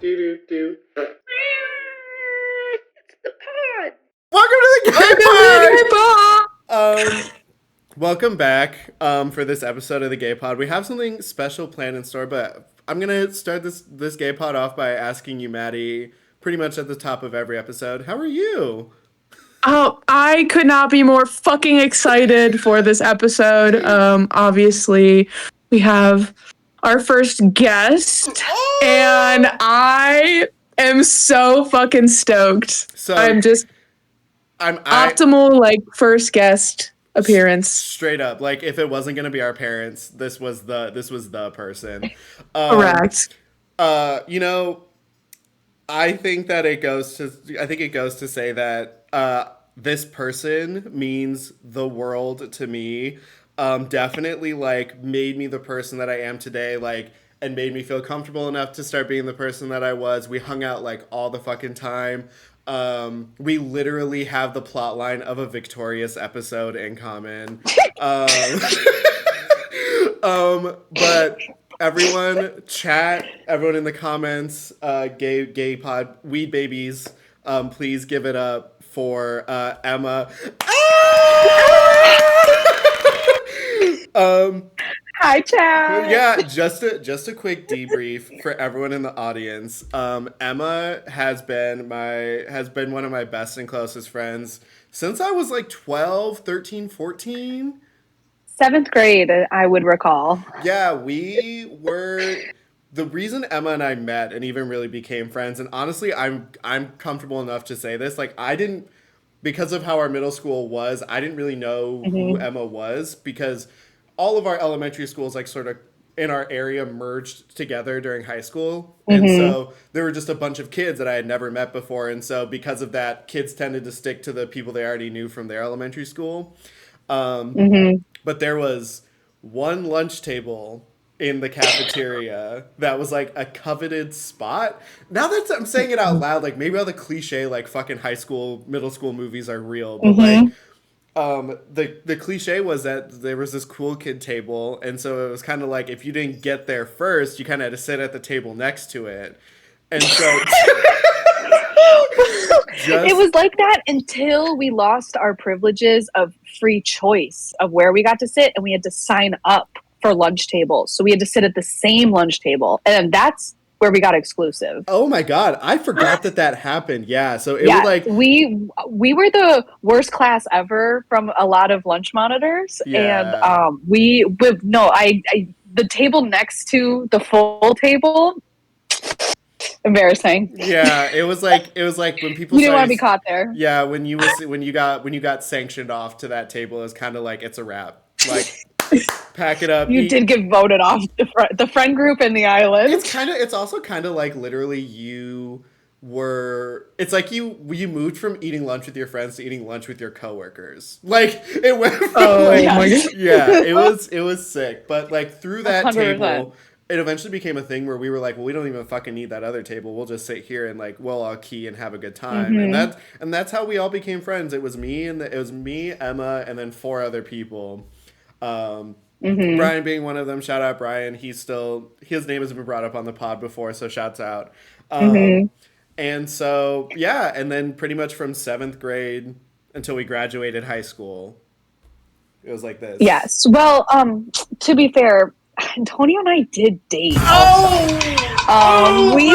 Do do do. It's the pod. Welcome to the Gay Pod. Welcome back. For this episode of the Gay Pod, we have something special planned in store, but I'm gonna start this Gay Pod off by asking you, Maddie, pretty much at the top of every episode. How are you? Oh, I could not be more fucking excited for this episode. Obviously, we have our first guest, and I am so fucking stoked. So I'm optimal, like, first guest appearance. Straight up, like if it wasn't gonna be our parents, this was the person. Correct. You know, I think it goes to say that this person means the world to me. Definitely like made me the person that I am today, like, and made me feel comfortable enough to start being the person that I was. We hung out like all the fucking time. We literally have the plot line of a Victorious episode in common. But everyone, chat, everyone in the comments, gay pod, weed babies, please give it up for Emma. Hi, chat. Yeah, just a quick debrief for everyone in the audience. Emma has been one of my best and closest friends since I was like 12, 13, 14. 7th grade, I would recall. Yeah, we were the reason Emma and I met and even really became friends. And honestly, I'm comfortable enough to say this. Like, I didn't, because of how our middle school was, I didn't really know who Emma was, because all of our elementary schools, like, sort of in our area merged together during high school. And so there were just a bunch of kids that I had never met before. And so because of that, kids tended to stick to the people they already knew from their elementary school. But there was one lunch table in the cafeteria that was like a coveted spot. Now that I'm saying it out loud, like, maybe all the cliche like fucking high school, middle school movies are real, but like the cliche was that there was this cool kid table, and so it was kind of like if you didn't get there first, you kind of had to sit at the table next to it. And so it was like that until we lost our privileges of free choice of where we got to sit, and we had to sign up for lunch tables. So we had to sit at the same lunch table, and that's where we got exclusive. Oh my god, I forgot that happened. Yeah, so it was like we were the worst class ever from a lot of lunch monitors, and the table next to the full table. Embarrassing. Yeah, it was like when people you didn't want to be caught there. Yeah, when you got sanctioned off to that table, it was kind of like it's a wrap. Like, pack it up. You did get voted off the friend group in the island. It's also kind of like literally it's like you moved from eating lunch with your friends to eating lunch with your coworkers. Like, it went from it was sick. But like through that 100%. Table, it eventually became a thing where we were like, well, we don't even fucking need that other table. We'll just sit here and like we'll all key and have a good time. And that's how we all became friends. It was me, Emma, and then 4 other people. Brian being one of them. Shout out Brian. His name has been brought up on the pod before, so shouts out. And so yeah, and then pretty much from 7th grade until we graduated high school, it was like this. Yes. Well, to be fair, Antonio and I did date. What? We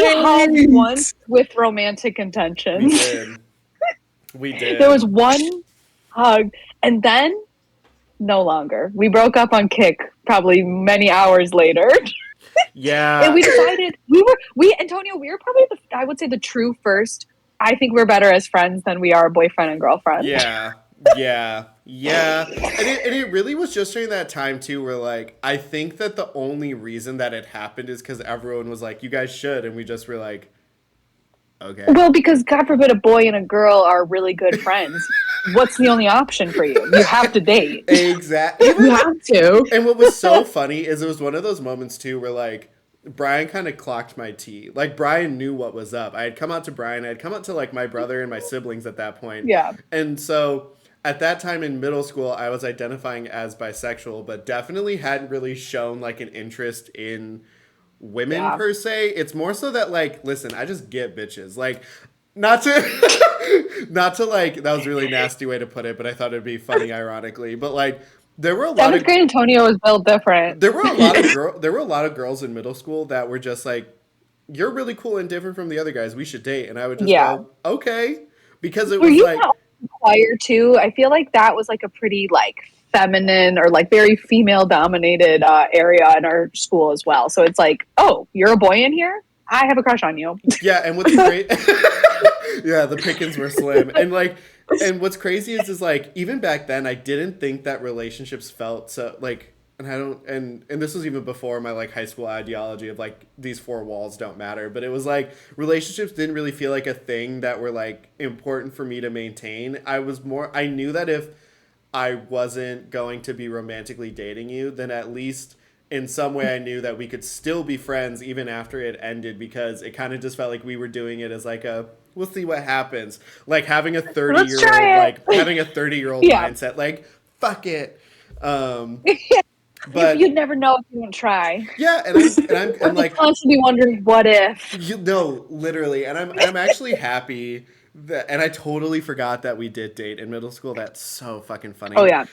had once with romantic intentions. We did. There was one hug, and then no longer. We broke up on Kick probably many hours later. Yeah. And we decided Antonio, we were probably I would say the true first. I think we're better as friends than we are boyfriend and girlfriend. Yeah. And it really was just during that time too where, like, I think that the only reason that it happened is because everyone was like, you guys should, and we just were like, okay. Well, because God forbid a boy and a girl are really good friends. What's the only option for you? You have to date. Exactly. You have to. And what was so funny is it was one of those moments too where, like, Brian kind of clocked my tea. Like, Brian knew what was up. I had come out to Brian. I had come out to, like, my brother and my siblings at that point. Yeah. And so at that time in middle school, I was identifying as bisexual, but definitely hadn't really shown, like, an interest in women Yeah. per se. It's more so that like, listen, I just get bitches. Like, not to, not to like, that was a really nasty way to put it, but I thought it'd be funny, ironically. But like, there were a lot Seventh of grade Antonio was built different. there were a lot of girls in middle school that were just like, you're really cool and different from the other guys. We should date. And I would just Yeah. go, okay, because it Were was you like, not choir too? I feel like that was like a pretty like feminine or like very female dominated area in our school as well. So it's like, oh, you're a boy in here? I have a crush on you. yeah. And what's great, yeah, the pickings were slim. And like, and what's crazy is like, even back then, I didn't think that relationships felt so like, and I don't, and this was even before my like high school ideology of like these four walls don't matter, but it was like relationships didn't really feel like a thing that were like important for me to maintain. I knew that if I wasn't going to be romantically dating you, then at least in some way I knew that we could still be friends even after it ended, because it kind of just felt like we were doing it as like a we'll see what happens. Like having a 30 Let's year try old it. like having a 30-year-old Yeah. mindset like fuck it. But But you'd never know if you didn't try. yeah, and I'm You're like constantly wondering what if. you know, literally, and I'm actually happy that, and I totally forgot that we did date in middle school. That's so fucking funny. Oh yeah.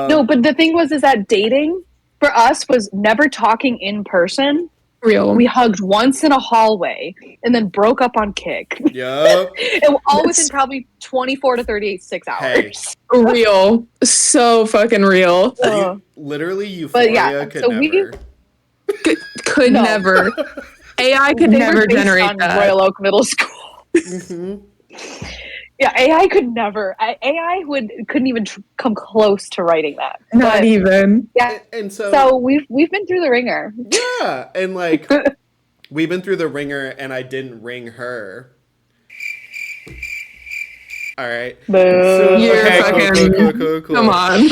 No, but the thing was is that dating for us was never talking in person. Real. We hugged once in a hallway and then broke up on Kick. Yup. And all within probably 24 to 38, 6 hours. Hey. Real. So fucking real. Literally, But Euphoria yeah, could so never. Could No. never. AI could they never were based generate on that. Royal Oak Middle School. Yeah, AI could never. AI couldn't even come close to writing that. Not But, even. yeah. And So we've been through the ringer. yeah, and like we've been through the ringer, and I didn't ring her. All right. Boo. You're okay, fucking- cool. Come on.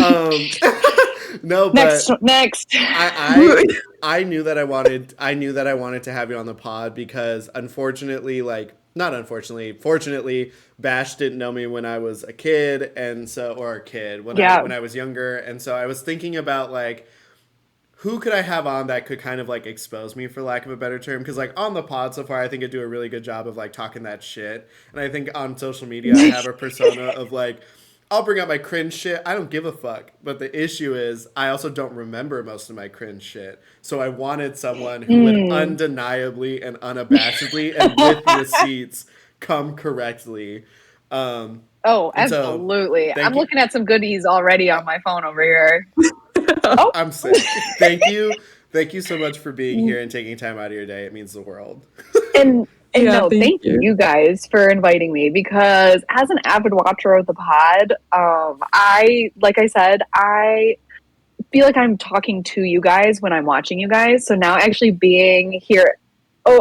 No, but Next. I knew that I wanted to have you on the pod because unfortunately, like not unfortunately, fortunately, Bash didn't know me when I was a kid, and so or a kid when I was younger, and so I was thinking about like who could I have on that could kind of like expose me, for lack of a better term, because like on the pod so far I think I do a really good job of like talking that shit, and I think on social media I have a persona of like I'll bring up my cringe shit. I don't give a fuck. But the issue is I also don't remember most of my cringe shit. So I wanted someone who would undeniably and unabashedly and with receipts come correctly. Oh, And so, absolutely. thank I'm you. looking at some goodies already on my phone over here. I'm sick. Thank you. Thank you so much for being here and taking time out of your day. It means the world. And Yeah, no, thank thank you guys for inviting me, because as an avid watcher of the pod, I feel like I'm talking to you guys when I'm watching you guys. So now actually being here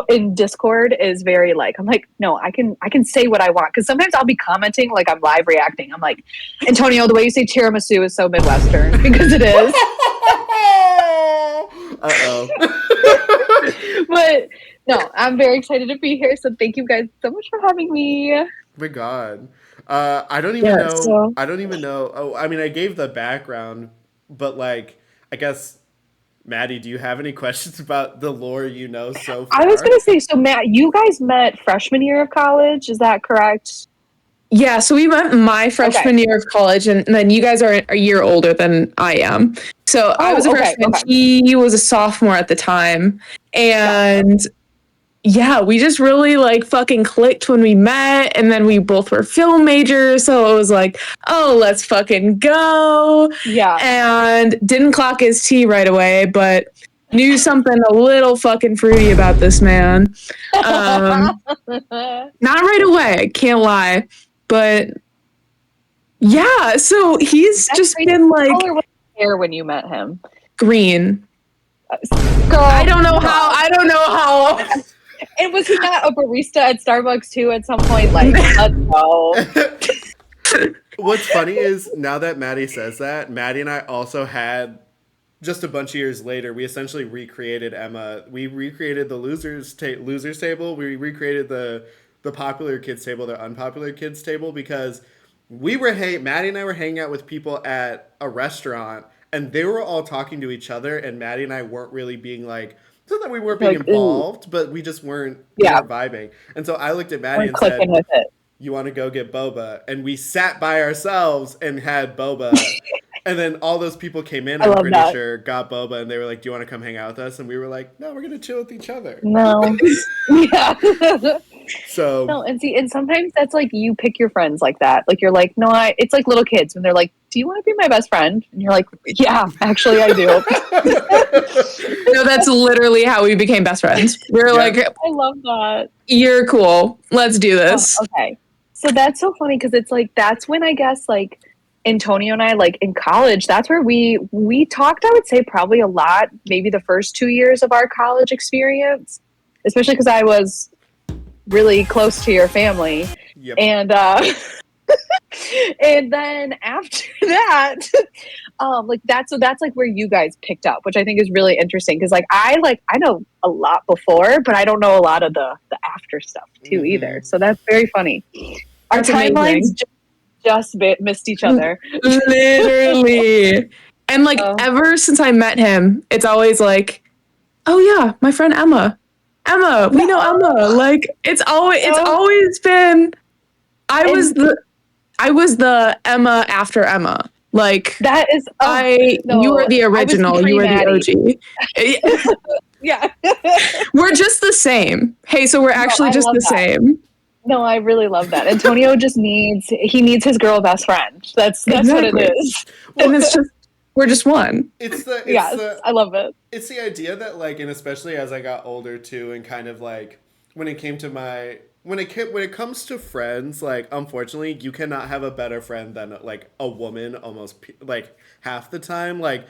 in Discord is very like I'm like, no, I can say what I want, because sometimes I'll be commenting like I'm live reacting. I'm like, Antonio, the way you say tiramisu is so Midwestern, because it is. Uh-oh. But no, I'm very excited to be here. So thank you guys so much for having me. Oh my God. I don't even Yeah, know. so- I don't even know. Oh, I mean, I gave the background, but like, I guess, Maddie, do you have any questions about the lore you know so far? I was going to say, so Matt, you guys met freshman year of college. Is that correct? Yeah, so we met my freshman year of college, and then you guys are a year older than I am. So I was a freshman. He was a sophomore at the time. And yeah, we just really like fucking clicked when we met, and then we both were film majors, so it was like, oh, let's fucking go. Yeah. And didn't clock his tea right away, but knew something a little fucking fruity about this man. Not right away, can't lie. But yeah, so he's just been like What color was his hair when you met him? green. Girl, I don't know how. And was he not a barista at Starbucks too at some point? Like, let's go. What's funny is now that Maddie says that, Maddie and I also had just a bunch of years later, we essentially recreated Emma. We recreated the losers table. We recreated the popular kids table, the unpopular kids table, because Maddie and I were hanging out with people at a restaurant, and they were all talking to each other, and Maddie and I weren't really being like It's not that we weren't being Like, ooh, involved, but we just weren't yeah, vibing. And so I looked at Maddie we're and clicking said, with it. "You want to go get boba?" And we sat by ourselves and had boba. And then all those people came in, I I'm love pretty that. sure, got boba, and they were like, "Do you want to come hang out with us?" And we were like, "No, we're gonna chill with each other." No, yeah. So No, and see, and sometimes that's like you pick your friends like that. Like you're like, no, it's like little kids when they're like, "Do you want to be my best friend?" And you're like, "Yeah, actually, I do." No, that's literally how we became best friends. We were like, I love that. you're cool. Let's do this. Okay, so that's so funny because it's like that's when I guess like Antonio and I like in college. That's where we talked. I would say probably a lot. Maybe the first 2 years of our college experience, especially because I was really close to your family, yep. and and then after that, like that's like where you guys picked up, which I think is really interesting because like I know a lot before, but I don't know a lot of the after stuff too either. So that's very funny. Our That's timelines amazing. just missed each other. Literally. And like Oh. ever since I met him, it's always like, oh yeah, my friend Emma. Emma, we know Emma. Like it's always been I was the Emma after Emma. Like That is you were the original, you were the OG. Yeah. We're just the same. Hey, so we're actually just the same. No, I really love that. Antonio just needs his girl best friend. That's Exactly. what it is. And it's just we're just one. I love it. It's the idea that like, and especially as I got older too, and kind of like when it came to when it comes to friends, like unfortunately you cannot have a better friend than like a woman almost like half the time. Like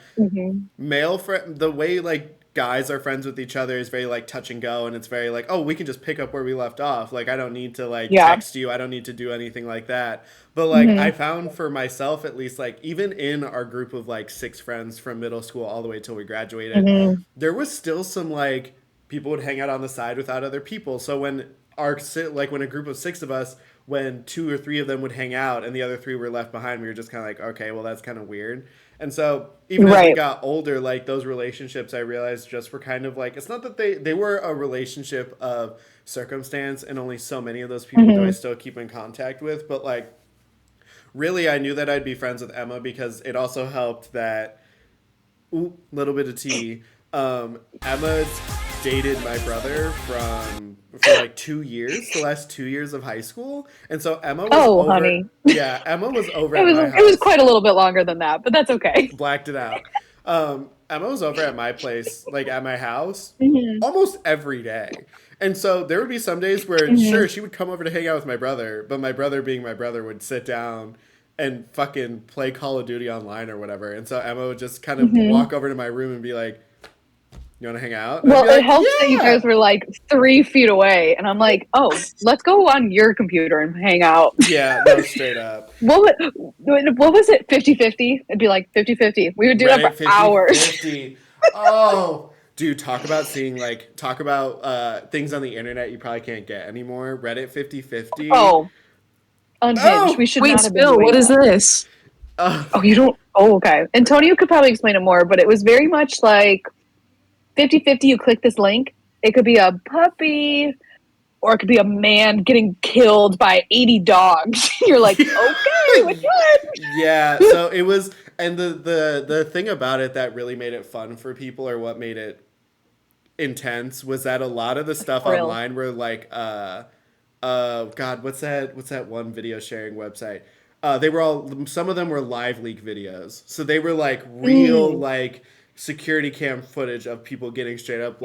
male friend, the way like guys are friends with each other is very like touch and go, and it's very like, oh, we can just pick up where we left off. Like I don't need to like text you, I don't need to do anything like that. But like I found for myself at least, like even in our group of like 6 friends from middle school all the way till we graduated, there was still some like people would hang out on the side without other people. So when when a group of 6 of us, when 2 or 3 of them would hang out and the other 3 were left behind, we were just kind of like, okay, well that's kind of weird. And so even as we got older, like those relationships, I realized just were kind of like, it's not that they were a relationship of circumstance, and only so many of those people do I still keep in contact with. But like, really, I knew that I'd be friends with Emma because it also helped that, little bit of tea. Emma's dated my brother for like 2 years, the last 2 years of high school, and so Emma was over. Honey. Yeah, Emma was over. It was quite a little bit longer than that, but that's okay. Blacked it out. Emma was over at my place, like at my house, almost every day. And so there would be some days where, sure, she would come over to hang out with my brother, but my brother, being my brother, would sit down and fucking play Call of Duty online or whatever. And so Emma would just kind of walk over to my room and be like, "You want to hang out?" And well, it helps that you guys were like 3 feet away, and I'm like, "Oh, let's go on your computer and hang out." Yeah, no, straight up. What was it? 50-50? It'd be like 50-50. We would do that for hours. Oh, dude, talk about things on the internet you probably can't get anymore. Reddit 50-50. Oh, Unhinged. We should not have been doing what is that. this? You don't? Oh, okay. Antonio could probably explain it more, but it was very much like 50-50, you click this link, it could be a puppy or it could be a man getting killed by 80 dogs. You're like, okay, which one? Yeah, so it was, and the thing about it that really made it fun for people, or what made it intense, was that a lot of the stuff online were like, God, what's that one video sharing website? Some of them were live leak videos. So they were like real, like security cam footage of people getting straight up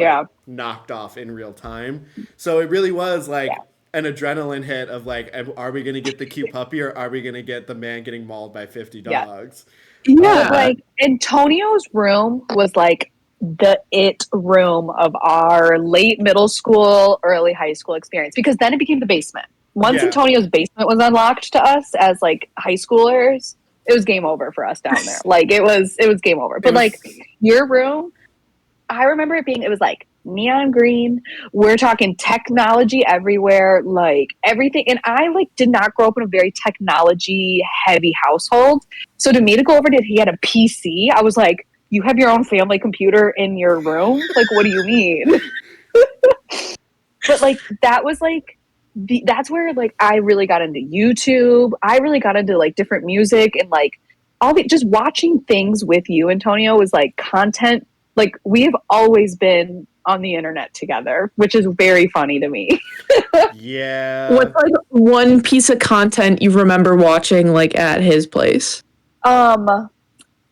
knocked off in real time. So it really was like an adrenaline hit of like, are we going to get the cute puppy, or are we going to get the man getting mauled by 50 dogs? Yeah. Like Antonio's room was like the it room of our late middle school, early high school experience, because then it became the basement. Once Antonio's basement was unlocked to us as like high schoolers, it was game over for us down there. Like it was game over. But like your room, I remember it was like neon green. We're talking technology everywhere, like everything. And I like did not grow up in a very technology heavy household. So to me to go over to, he had a PC, I was like, you have your own family computer in your room? Like, what do you mean? But like that was like that's where like I really got into YouTube. I really got into like different music and like all the just watching things with you, Antonio, was like content. Like we've always been on the internet together, which is very funny to me. Yeah. What's like one piece of content you remember watching like at his place? Well,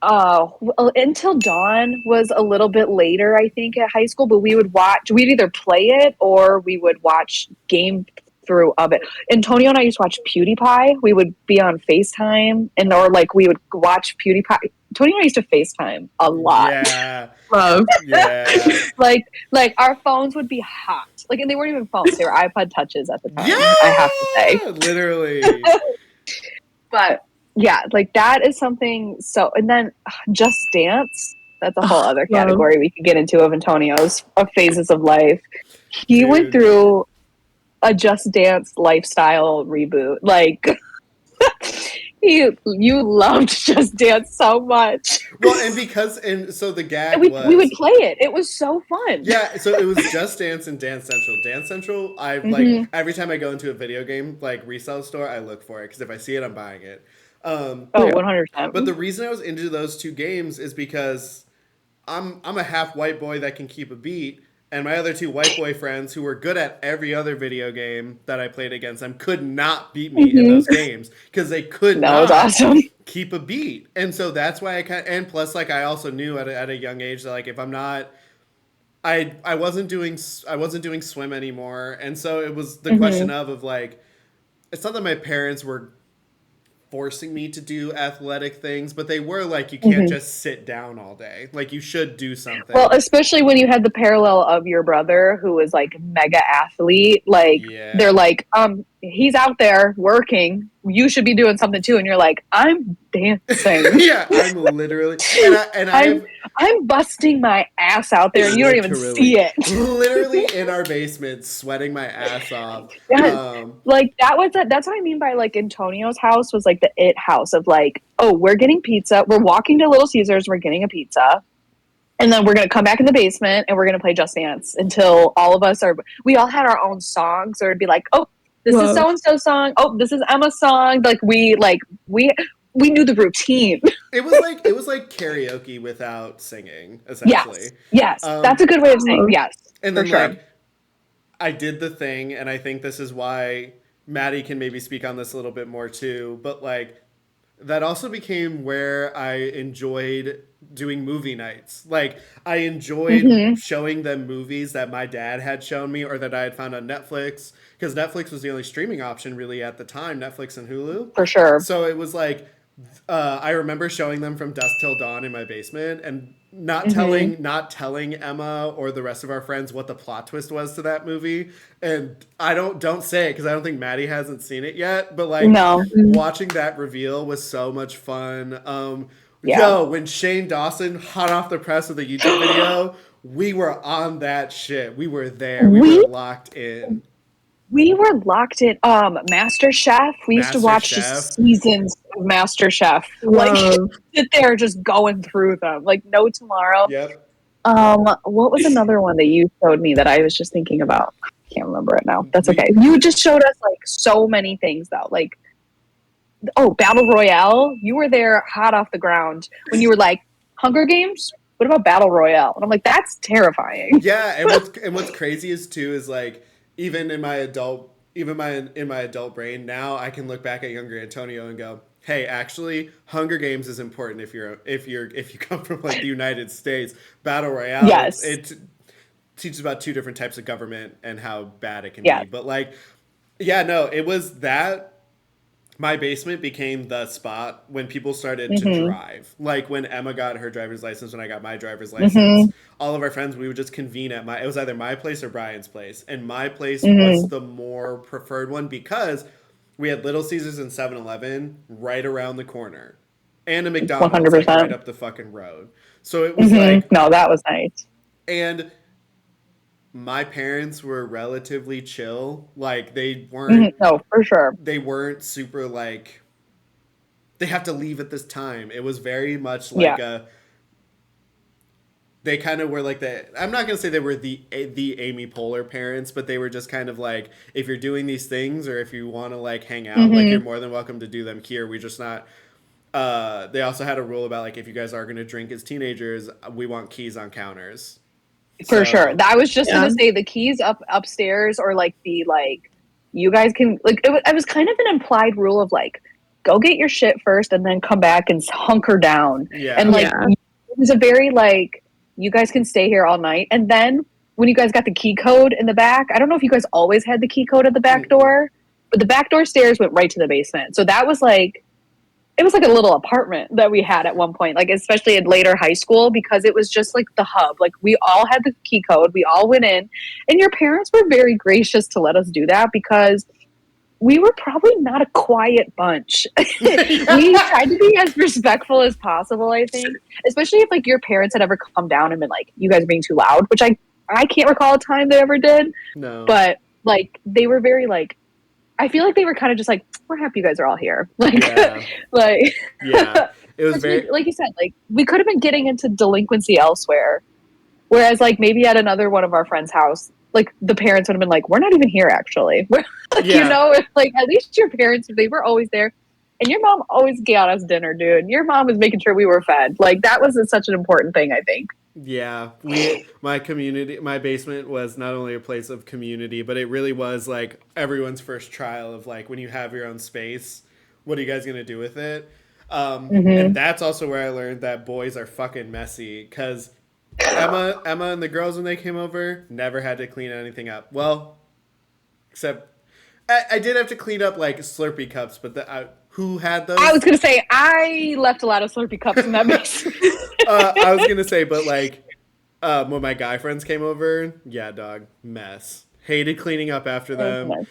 Until Dawn was a little bit later, I think, at high school, but we'd either play it or we would watch game through of it. Antonio and I used to watch PewDiePie. We would be on FaceTime or like we would watch PewDiePie. Antonio and I used to FaceTime a lot. Yeah. Love. Yeah. like our phones would be hot. Like, and they weren't even phones, they were iPod touches at the time, Yeah. I have to say. Literally. But yeah, like that is something. So, and then Just Dance. That's a whole other category we could get into of Antonio's of phases of life. He went through a Just Dance lifestyle reboot. Like, you loved Just Dance so much. Well, and so the gag was we would play it. It was so fun. Yeah, so it was Just Dance and Dance Central. Dance Central, I like every time I go into a video game like resale store, I look for it because if I see it, I'm buying it. 100%. But the reason I was into those two games is because I'm a half white boy that can keep a beat, and my other two white boy friends who were good at every other video game that I played against them could not beat me in those games because they could not awesome. keep a beat. And so that's why and plus like I also knew at a young age that like if I'm not I wasn't doing swim anymore, and so it was the question of like it's not that my parents were forcing me to do athletic things, but they were like, you can't just sit down all day. Like you should do something. Well, especially when you had the parallel of your brother who was like mega athlete. Like they're like, he's out there working. You should be doing something too. And you're like, I'm dancing. Yeah, I'm literally I'm busting my ass out there and you don't even see it. Literally in our basement, sweating my ass off. Like that's what I mean by like Antonio's house was like the it house of like, oh, we're getting pizza. We're walking to Little Caesars. We're getting a pizza. And then we're going to come back in the basement and we're going to play Just Dance until we all had our own songs, or it'd be like, oh, this is so-and-so song. Oh, this is Emma's song. Like we knew the routine. It was like karaoke without singing, essentially. Yes. That's a good way of saying yes. And then like I did the thing, and I think this is why Maddie can maybe speak on this a little bit more too, but like that also became where I enjoyed doing movie nights. Like I enjoyed showing them movies that my dad had shown me or that I had found on Netflix, because Netflix was the only streaming option really at the time, Netflix and Hulu. For sure. So it was like I remember showing them From Dusk Till Dawn in my basement and not telling Emma or the rest of our friends what the plot twist was to that movie. And I don't say it because I don't think Maddie hasn't seen it yet. But like watching that reveal was so much fun. When Shane Dawson, hot off the press of the YouTube video, we were on that shit. We were there. We were locked in. We were locked in. MasterChef. We used to watch just seasons of MasterChef. Like sit there just going through them. Like no tomorrow. Yep. What was another one that you showed me that I was just thinking about? I can't remember it now. That's okay. You just showed us like so many things though. Like Battle Royale. You were there hot off the ground when you were like, Hunger Games? What about Battle Royale? And I'm like, that's terrifying. Yeah, and what's crazy is too is like even in my adult brain now, I can look back at younger Antonio and go, hey, actually, Hunger Games is important if you come from like the United States. Battle Royale, it teaches about two different types of government and how bad it can be. But like, it was that. My basement became the spot when people started to drive. Like when Emma got her driver's license, when I got my driver's license, all of our friends, we would just convene at it was either my place or Brian's place. And my place was the more preferred one because we had Little Caesars and 7-Eleven right around the corner. And a McDonald's like, right up the fucking road. So it was like... No, that was nice. And... my parents were relatively chill. Like they weren't. No, for sure. They weren't super like. They have to leave at this time. It was very much like they kind of were like I'm not gonna say they were the Amy Poehler parents, but they were just kind of like, if you're doing these things or if you want to like hang out, like you're more than welcome to do them here. We just not. They also had a rule about like, if you guys are gonna drink as teenagers, we want keys on counters. For sure. I was just Yeah. gonna say the keys upstairs, or like the like you guys can like it was kind of an implied rule of like, go get your shit first and then come back and hunker down. Yeah. And like Yeah. it was a very like, you guys can stay here all night. And then when you guys got the key code in the back, I don't know if you guys always had the key code at the back door, but the back door stairs went right to the basement. So that was like, it was like a little apartment that we had at one point, like especially in later high school, because it was just like the hub. Like we all had the key code, we all went in, and your parents were very gracious to let us do that because we were probably not a quiet bunch. We tried to be as respectful as possible, I think, especially if like your parents had ever come down and been like, you guys are being too loud, which I can't recall a time they ever did. No. But like they were very like, I feel like they were kind of just like, we're happy you guys are all here. Like, like, yeah, it was very like you said, like we could have been getting into delinquency elsewhere. Whereas like maybe at another one of our friends' house, like the parents would have been like, we're not even here actually. You know, like at least your parents, they were always there. And your mom always got us dinner, dude. Your mom was making sure we were fed. Like that was such an important thing, I think. Yeah, my basement was not only a place of community, but it really was like everyone's first trial of like, when you have your own space, what are you guys gonna do with it? And that's also where I learned that boys are fucking messy, because Emma and the girls, when they came over, never had to clean anything up. Well, except I did have to clean up like Slurpee cups, but who had those? I was gonna say I left a lot of Slurpee cups in that basement. I was gonna say, but like when my guy friends came over, yeah, dog, mess. Hated cleaning up after them.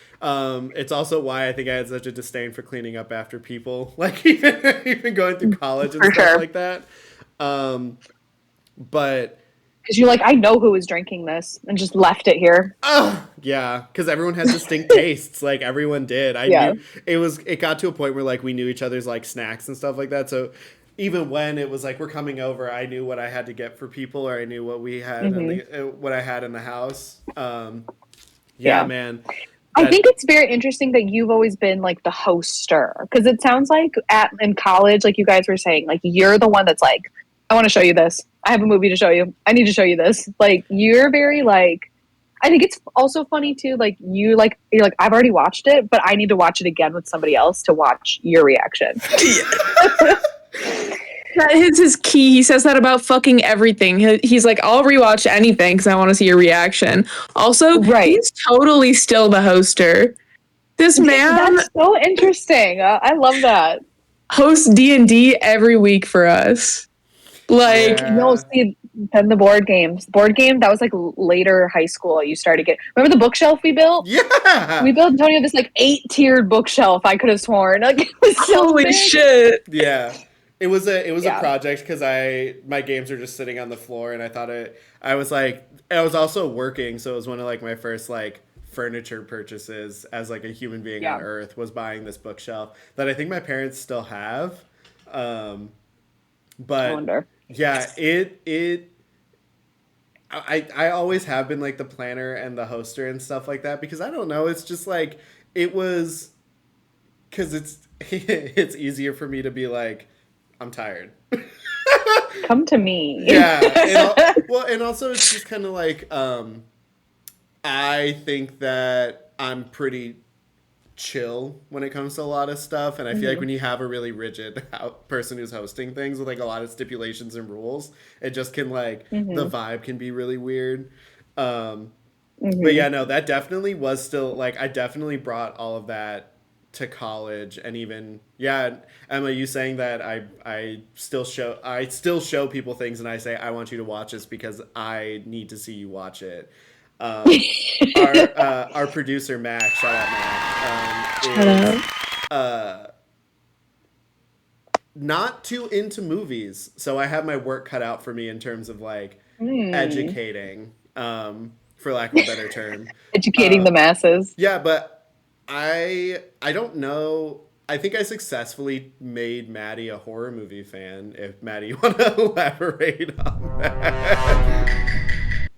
It's also why I think I had such a disdain for cleaning up after people, like even going through college and stuff like that. But because you're like, I know who was drinking this and just left it here. Yeah, because everyone had distinct tastes. Like everyone did. I knew it got to a point where like we knew each other's like snacks and stuff like that. So even when it was like we're coming over, I knew what I had to get for people, or I knew what we had, what I had in the house. Man. I think it's very interesting that you've always been like the hoster, because it sounds like in college, like you guys were saying, like you're the one that's like, I want to show you this. I have a movie to show you. I need to show you this. Like you're very like, I think it's also funny too. Like you're like, I've already watched it, but I need to watch it again with somebody else to watch your reaction. That is his key. He says that about fucking everything. He's like, I'll rewatch anything because I want to see your reaction. Also, he's totally still the hoster. This man, that's so interesting. I love that. Hosts D&D every week for us. Like, no, see, then the board game, that was like later high school. You started get, remember the bookshelf we built? Yeah. We built, Antonio, this like 8-tiered bookshelf. I could have sworn. Like, it was so holy big. shit. Yeah. It was a project because my games were just sitting on the floor, and I was also working, so it was one of like my first like furniture purchases as like a human being on Earth, was buying this bookshelf that I think my parents still have. But I wonder. Yeah, I always have been like the planner and the hoster and stuff like that, because I don't know, it's just like it was, because it's easier for me to be like, I'm tired. Come to me. Yeah. And also it's just kind of like, I think that I'm pretty chill when it comes to a lot of stuff. And I feel like when you have a really rigid person who's hosting things with like a lot of stipulations and rules, it just can like, the vibe can be really weird. But yeah, no, that definitely was still like, I definitely brought all of that to college. And even Emma, you saying that I still show people things and I say, I want you to watch this because I need to see you watch it. Our producer Mac, shout out Mac, not too into movies, so I have my work cut out for me in terms of like educating, for lack of a better term. Educating the masses. Yeah, but I don't know. I think I successfully made Maddie a horror movie fan. If Maddie, you want to elaborate on that?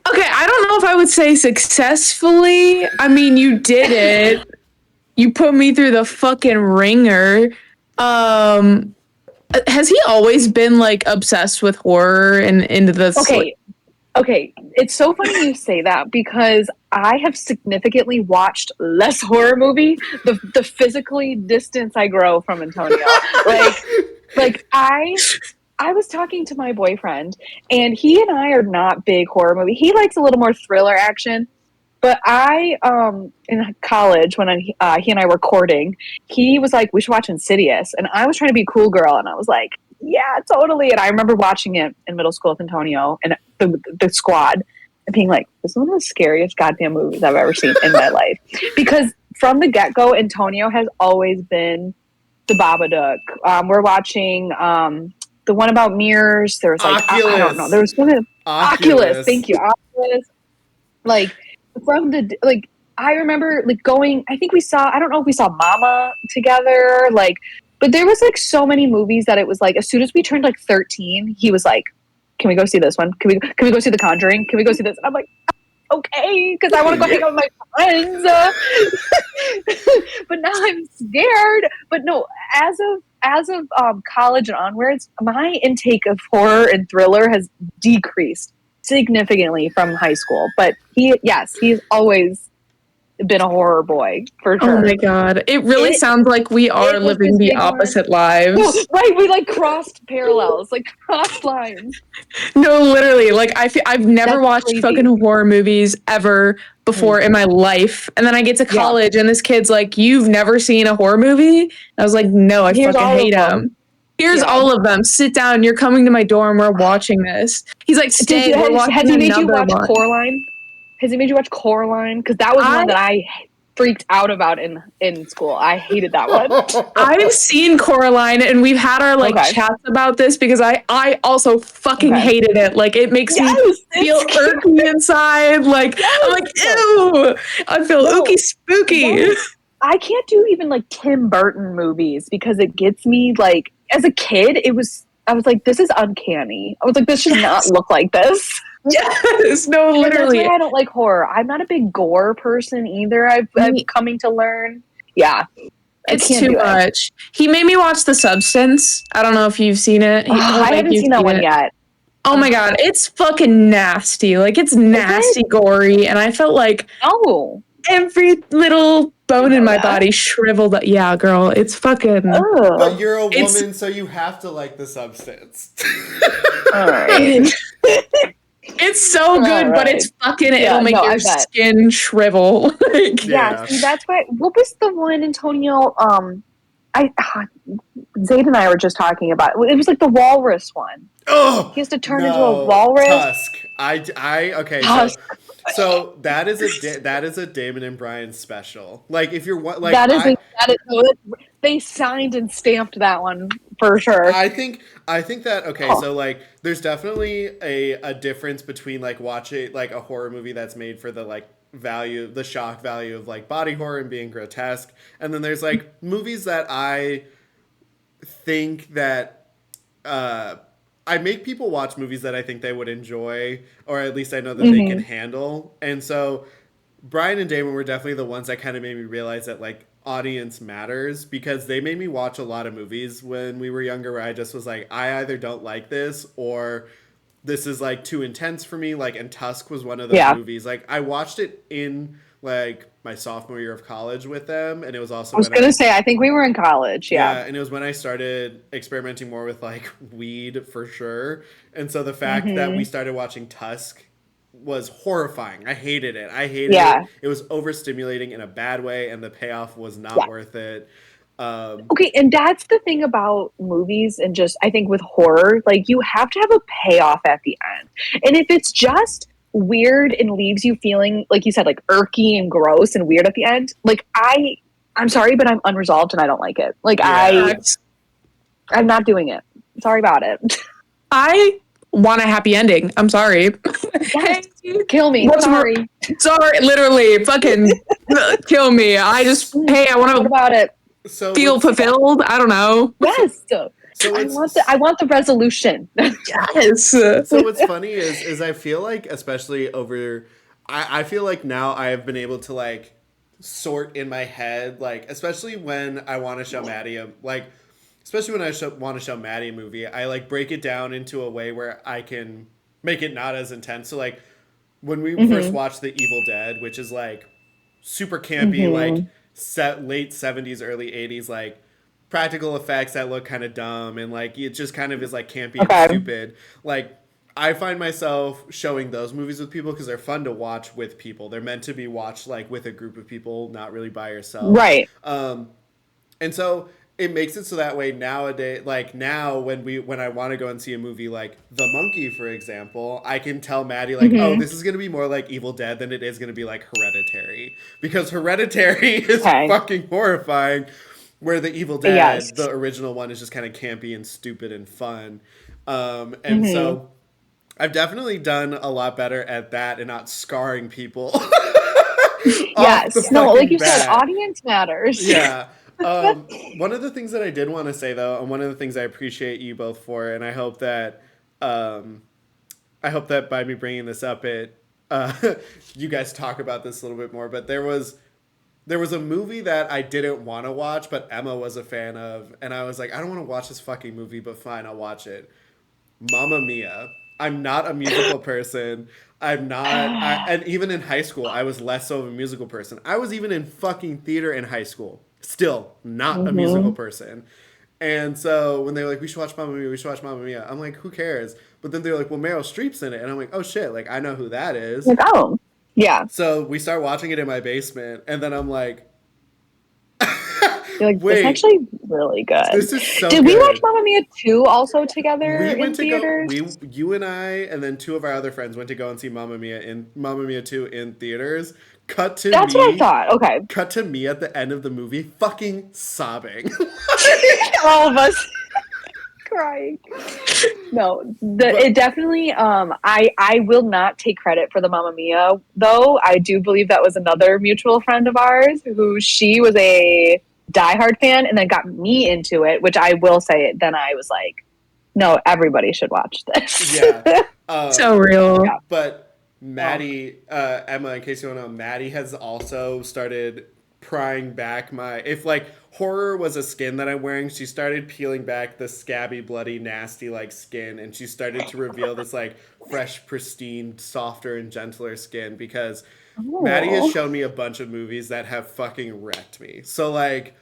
Okay, I don't know if I would say successfully. I mean, you did it. You put me through the fucking ringer. Has he always been like obsessed with horror and into this? Okay, it's so funny you say that because I have significantly watched less horror movie the physically distance I grow from Antonio. like I was talking to my boyfriend and he and I are not big horror movie. He likes a little more thriller action. But I, in college, when he and I were courting, he was like, we should watch Insidious. And I was trying to be a cool girl. And I was like, yeah, totally. And I remember watching it in middle school with Antonio and the squad and being like, this is one of the scariest goddamn movies I've ever seen in my life. Because from the get-go, Antonio has always been the Babadook. We're watching the one about mirrors. There was like, I don't know. There was one of Oculus. Thank you. Oculus. Like, from the like I remember like going, I think we saw, I don't know if we saw Mama together, like, but there was like so many movies that it was like as soon as we turned like 13 he was like, can we go see this one, can we go see The Conjuring, can we go see this, and I'm like, okay, because I want to go hang out with my friends. But now I'm scared. But no, as of college and onwards, my intake of horror and thriller has decreased significantly from high school. But he's always been a horror boy for sure. Oh my god, it really sounds like we are living the opposite lives. No, right, we like crossed parallels, like crossed lines. No, literally, like I've never watched fucking horror movies ever before in my life, and then I get to college and this kid's like, you've never seen a horror movie? I was like, no, I fucking hate them. Here's all of them. Sit down. You're coming to my dorm. We're watching this. He's like, stay. We're watching has he made you watch Coraline? Has he made you watch Coraline? Because that was one that I freaked out about in school. I hated that one. I've seen Coraline, and we've had our like chats about this because I also fucking hated it. Like, it makes me feel irky inside. Like, I'm like, ew. I feel ooky spooky. No. I can't do even like Tim Burton movies because it gets me like, as a kid, I was like, this is uncanny. I was like, this should not look like this. Yes, no, literally. That's why I don't like horror. I'm not a big gore person either. I'm coming to learn. Yeah. It's too much. He made me watch The Substance. I don't know if you've seen it. I haven't seen that one yet. Oh my god, it's fucking nasty. Like, it's nasty, gory, and I felt like every little bone in my body shriveled up. Yeah, girl, it's fucking. But you're a woman, so you have to like The Substance. All right. It's so good, but it's fucking. It'll make your skin shrivel. See, that's why. What was the one, Antonio? Zayd and I were just talking about. It was like the walrus one. Oh, he has to turn into a walrus. Tusk. Okay. Tusk. So that is a Damon and Brian special. Like, if you're like that is they signed and stamped that one for sure. I think that so like there's definitely a difference between like watching like a horror movie that's made for the like the shock value of like body horror and being grotesque, and then there's like movies that I think that I make people watch movies that I think they would enjoy, or at least I know that they can handle. And so Brian and Damon were definitely the ones that kind of made me realize that like audience matters, because they made me watch a lot of movies when we were younger where I just was like, I either don't like this or this is like too intense for me. Like, and Tusk was one of those movies. Like, I watched it in like my sophomore year of college with them, and it was also I think we were in college. And it was when I started experimenting more with like weed for sure. And so the fact that we started watching Tusk was horrifying. I hated it. It. It was overstimulating in a bad way, and the payoff was not worth it. Okay, and that's the thing about movies, and just I think with horror, like, you have to have a payoff at the end. And if it's just weird and leaves you feeling, like you said, like irky and gross and weird at the end, like I'm sorry, but I'm unresolved and I don't like it. Like, I'm not doing it. Sorry about it. I want a happy ending. I'm sorry. Yes. Kill me. Sorry, literally, fucking kill me. I want to. What about it? So feel what's fulfilled. I don't know. Yes. so I it's want the resolution. Yes. so what's funny is I feel like, especially over, I feel like now I have been able to like sort in my head, like especially when I want to show Maddie a like, especially when want to show Maddie a movie, I like break it down into a way where I can make it not as intense. So like when we first Hmm. watched The Evil Dead, which is like super campy, like Hmm. late 70s, early 80s, like practical effects that look kind of dumb and like it just kind of is like campy and Okay. stupid. Like I find myself showing those movies with people because they're fun to watch with people. They're meant to be watched like with a group of people, not really by yourself. Right. And so it makes it so that way nowadays, like now when I want to go and see a movie like The Monkey, for example, I can tell Maddie like, oh, Hmm. this is gonna be more like Evil Dead than it is gonna be like Hereditary, because Hereditary is Okay. fucking horrifying, where the Evil Yes. Dead, the original one, is just kind of campy and stupid and fun. And Hmm. so I've definitely done a lot better at that and not scarring people off the Yes. No, like fucking you said, bat. audience matters. Yeah. One of the things that I did want to say though, and one of the things I appreciate you both for, and um, I hope that by me bringing this up, uh, you guys talk about this a little bit more. But there was a movie that I didn't want to watch, but Emma was a fan of, and I was like, I don't want to watch this fucking movie, but fine, I'll watch it. Mamma Mia. I'm not a musical person. I'm not. And even in high school, I was less so of a musical person. I was even in fucking theater in high school. Still not a musical Hmm. person. And so when they were like, we should watch Mamma Mia, we should watch Mamma Mia, I'm like, who cares? But then they're like, well, Meryl Streep's in it. And I'm like, oh shit, like, I know who that is. Like, oh, yeah. So we start watching it in my basement. And then I'm like, You're like, this is wait, actually really good. this is so Did we watch good. Mamma Mia 2 also together We in went to go. theaters? You and I, and then two of our other friends went to go and see Mamma Mia 2 in theaters. Cut to That's what I me. thought. Okay. Cut to me at the end of the movie, fucking sobbing. All of us crying. No, it definitely I will not take credit for the Mamma Mia though. I do believe that was another mutual friend of ours who she was a diehard fan and then got me into it, which I will say then I was like, no, everybody should watch this. Yeah. So real. Yeah. But Maddie, Emma, in case you don't know, Maddie has also started prying back my. If like horror was a skin that I'm wearing, she started peeling back the scabby, bloody, nasty like skin, and she started to reveal this like fresh, pristine, softer, and gentler skin because Maddie has Oh. shown me a bunch of movies that have fucking wrecked me. So like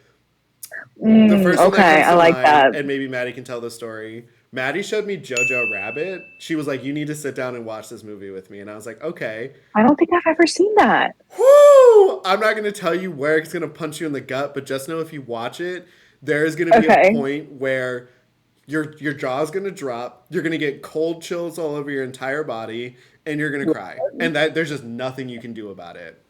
the first one that Okay, comes I to like mind, that. and maybe Maddie can tell the story. Maddie showed me Jojo Rabbit. She was like, "You need to sit down and watch this movie with me," and I was like, "Okay." I don't think I've ever seen that. Whoo! I'm not going to tell you where it's going to punch you in the gut, but just know if you watch it, there is going to be a Okay. point where your jaw is going to drop. You're going to get cold chills all over your entire body, and you're going to cry. And that there's just nothing you can do about it.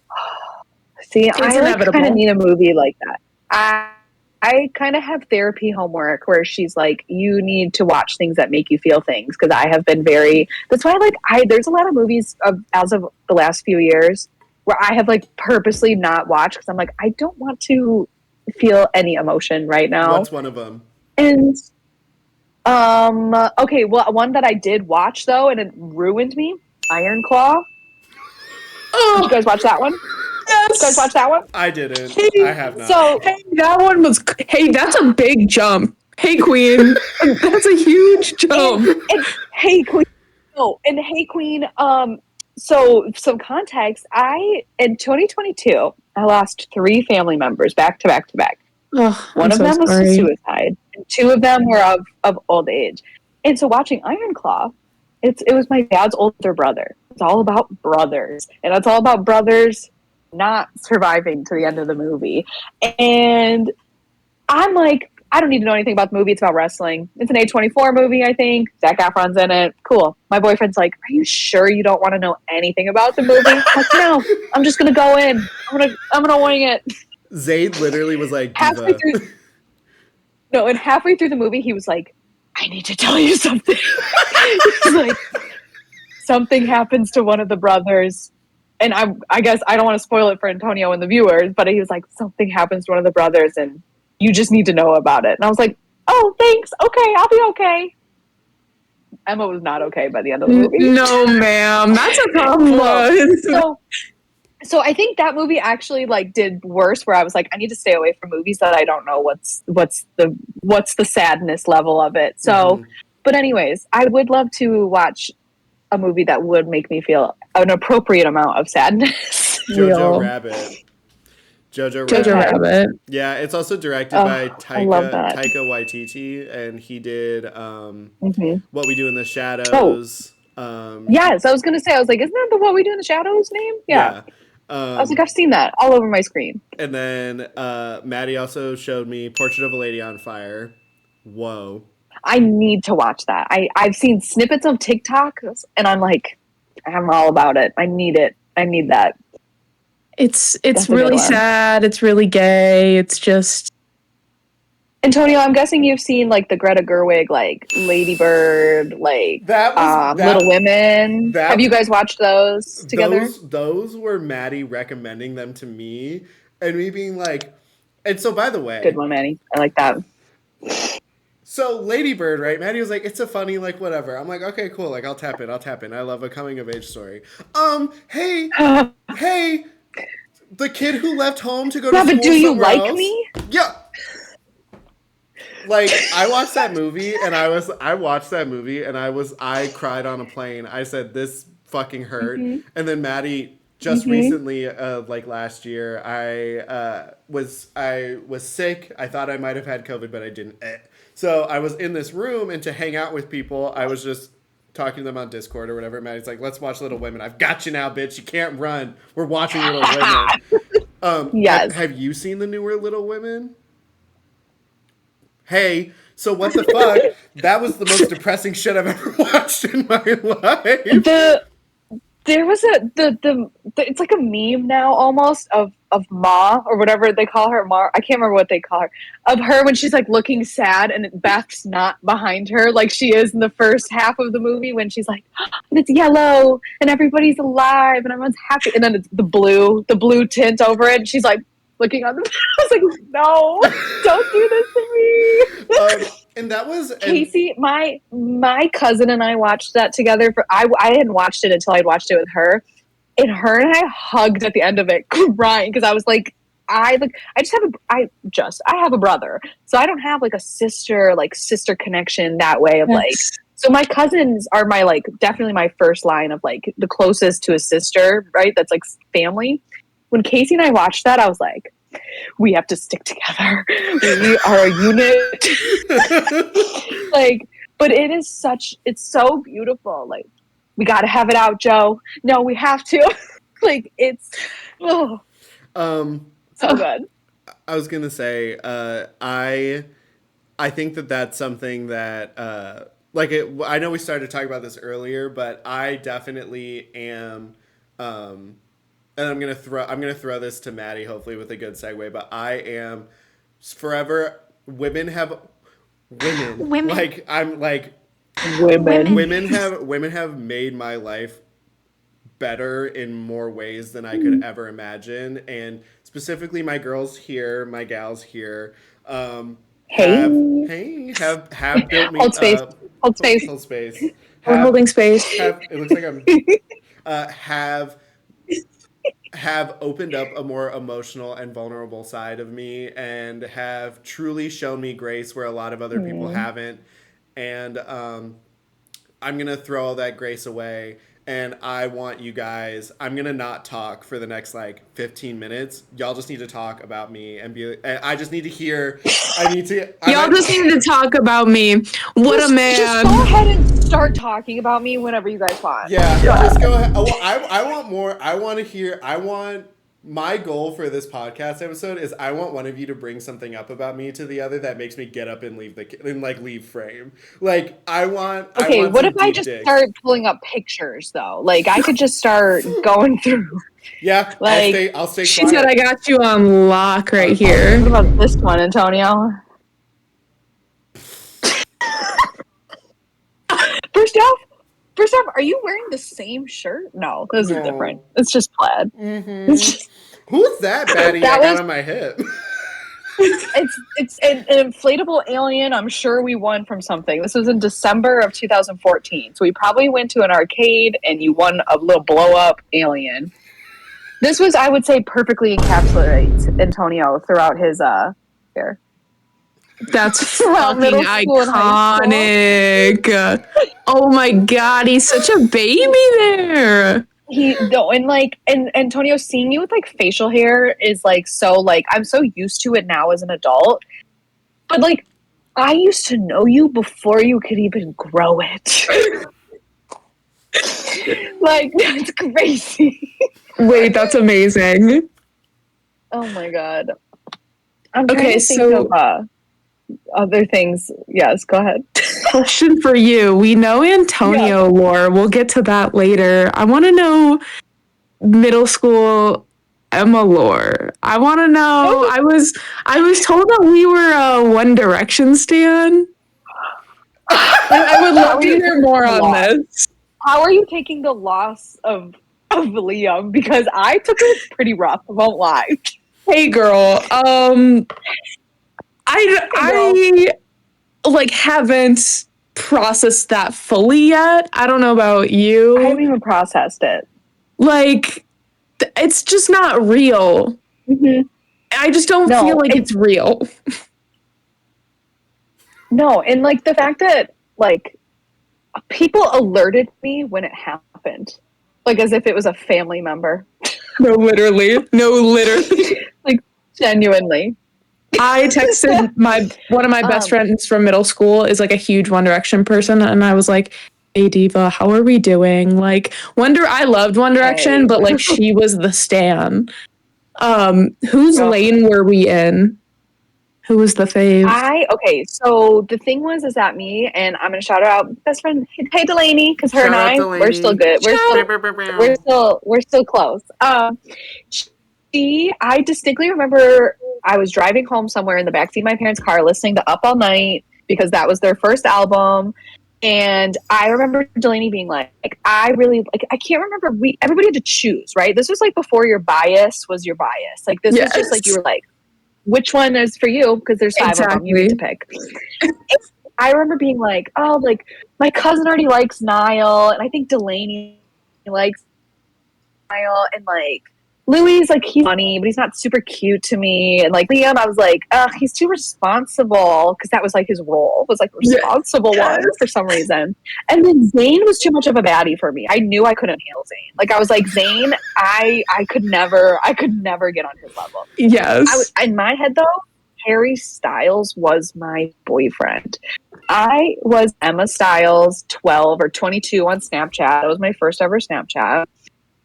See, It's I like kind inevitable. of need a movie like that. I kind of have therapy homework where she's like, you need to watch things that make you feel things because I have been very. That's why like there's a lot of movies as of the last few years where I have like purposely not watched because I'm like I don't want to feel any emotion right now. What's one of them? And okay, well one that I did watch though and it ruined me, Iron Claw. Did you guys watch that one? You guys watch that one? I didn't. Hey, I have not. So Hey, that one was. Hey, that's a big jump. Hey, Queen. That's a huge jump. and Hey Queen. No, and Hey Queen. So some context. I in 2022, I lost 3 family members back to back to back. Oh, One I'm of so them was to sorry. suicide, and 2 of them were of old age. And so watching Iron Claw, it was my dad's older brother. It's all about brothers, and it's all about brothers not surviving to the end of the movie. And I'm like, I don't need to know anything about the movie. It's about wrestling. It's an A24 movie, I think. Zac Efron's in it. Cool. My boyfriend's like, are you sure you don't want to know anything about the movie? I'm like, no, I'm just gonna go in. I'm gonna wing it. Zayd literally was like, Halfway "Diva." through, no, and halfway through the movie, he was like, I need to tell you something. He's like, something happens to one of the brothers. And I guess I don't want to spoil it for Antonio and the viewers, but he was like, something happens to one of the brothers, and You just need to know about it. And I was like, oh, thanks. Okay, I'll be okay. Emma was not okay by the end of the movie. No, ma'am. That's a tough one. So I think that movie actually like did worse, where I was like, I need to stay away from movies that I don't know what's the sadness level of it. So, but anyways, I would love to watch a movie that would make me feel an appropriate amount of sadness. Jojo Rabbit. Jojo Rabbit. Yeah, it's also directed by Taika Waititi, and he did What We Do in the Shadows. Yes, I was gonna say, I was like, isn't that the What We Do in the Shadows name? Yeah. I was like, I've seen that all over my screen. And then Maddie also showed me Portrait of a Lady on Fire. Whoa. I need to watch that. I've seen snippets of TikTok, and I'm like, I'm all about it. I need it. I need that. It's really sad. It's really gay. It's just... Antonio, I'm guessing you've seen like the Greta Gerwig, like Lady Bird, like Little Women. Have you guys watched those together? Those were Maddie recommending them to me, and me being like, and so by the way, good one, Maddie. I like that. So Lady Bird, right? Maddie was like, it's a funny, like, whatever. I'm like, okay, cool. Like, I'll tap in. I love a coming of age story. Hey, the kid who left home to go to school. But do you like else, me? Yeah. Like, I watched that movie and I cried on a plane. I said, this fucking hurt. And then Maddie just recently, like last year, I was sick. I thought I might have had COVID, but I didn't. So I was in this room, and to hang out with people, I was just talking to them on Discord or whatever. Maddie's like, let's watch Little Women. I've got you now, bitch. You can't run. We're watching Little Women. Yes. Have you seen the newer Little Women? Hey, so what the fuck? That was the most depressing shit I've ever watched in my life. There was it's like a meme now almost of Ma, or whatever they call her, Ma. I can't remember what they call her. Of her when she's like looking sad and Beth's not behind her like she is in the first half of the movie, when she's like, and it's yellow and everybody's alive and everyone's happy, and then it's the blue tint over it, and she's like looking on the I was like, no, don't do this to me. And that was Casey, my cousin and I watched that together. I hadn't watched it until I'd watched it with her, and her and I hugged at the end of it, crying, because I was like, I have a brother, so I don't have like a sister connection that way of like. So my cousins are my like definitely my first line of like the closest to a sister, right? That's like family. When Casey and I watched that, I was like, we have to stick together. We are a unit. Like, but it's so beautiful. Like, we got to have it out, Joe. No, we have to. Like, it's, so good. I was going to say, I think that's something that, I know we started talking about this earlier, but I definitely am, and I'm gonna throw this to Maddie, hopefully with a good segue. But I am forever. Women have made my life better in more ways than I could ever imagine, and specifically my girls here, my gals here, have built me up. Hold space. We're holding space. It looks like I'm have opened up a more emotional and vulnerable side of me, and have truly shown me grace where a lot of other people haven't. And I'm going to throw all that grace away, and I want you guys, I'm going to not talk for the next like 15 minutes. Y'all just need to talk about me and I just need to hear, just need to talk about me. What a man. Just go ahead and start talking about me whenever you guys want. Yeah, just go ahead. I want more. My goal for this podcast episode is I want one of you to bring something up about me to the other that makes me get up and leave frame. Like, Okay, what if I just start pulling up pictures though? Like, I could just start going through. Yeah, like, I'll stay she quiet. said I got you on lock right here. What about this one, Antonio? First off, are you wearing the same shirt? No, those are different. It's just plaid. Mm-hmm. Who's that baddie I got on my hip? It's an inflatable alien. I'm sure we won from something. This was in December of 2014. So we probably went to an arcade and you won a little blow up alien. This was, I would say, perfectly encapsulates Antonio throughout his career. That's Throughout fucking middle school and high school. iconic. Oh my god, he's such a baby there. And Antonio, seeing you with like facial hair is like so like I'm so used to it now as an adult. But like I used to know you before you could even grow it. Like that's crazy. Wait, that's amazing. Oh my god. I'm trying to think of other things. Yes, go ahead. Question for you. We know Antonio lore. We'll get to that later. I want to know middle school Emma lore. I want to know. I was told that we were a One Direction stan. I would love to hear more on this. How are you taking the loss of Liam? Because I took it pretty rough. I won't lie. Hey girl. I like haven't processed that fully yet. I don't know about you. I haven't even processed it. Like, it's just not real. Mm-hmm. I just don't feel like it's real. No, and like the fact that like people alerted me when it happened, like as if it was a family member. No, literally. Like genuinely. I texted one of my best friends from middle school is like a huge One Direction person, and I was like, "Hey Diva, how are we doing?" Like I loved One Direction, but like she was the stan. Whose lane were we in? Who was the fave? So the thing is that me and I'm gonna shout out best friend. Hey Delaney, because her and I we're still good. We're still close. I distinctly remember I was driving home somewhere in the backseat of my parents' car listening to Up All Night because that was their first album. And I remember Delaney being like I really like I can't remember everybody had to choose, right? This was like before your bias was your bias. Like this was just like you were like, which one is for you? Because there's 5 of them you need to pick. I remember being like, oh, like my cousin already likes Niall, and I think Delaney likes Niall, and like Louis, like he's funny, but he's not super cute to me. And like Liam, I was like, ugh, he's too responsible because that was like his role was like responsible one for some reason. And then Zayn was too much of a baddie for me. I knew I couldn't handle Zayn. Like I was like Zayn, I could never get on his level. Yes. In my head though, Harry Styles was my boyfriend. I was Emma Styles 12 or 22 on Snapchat. That was my first ever Snapchat.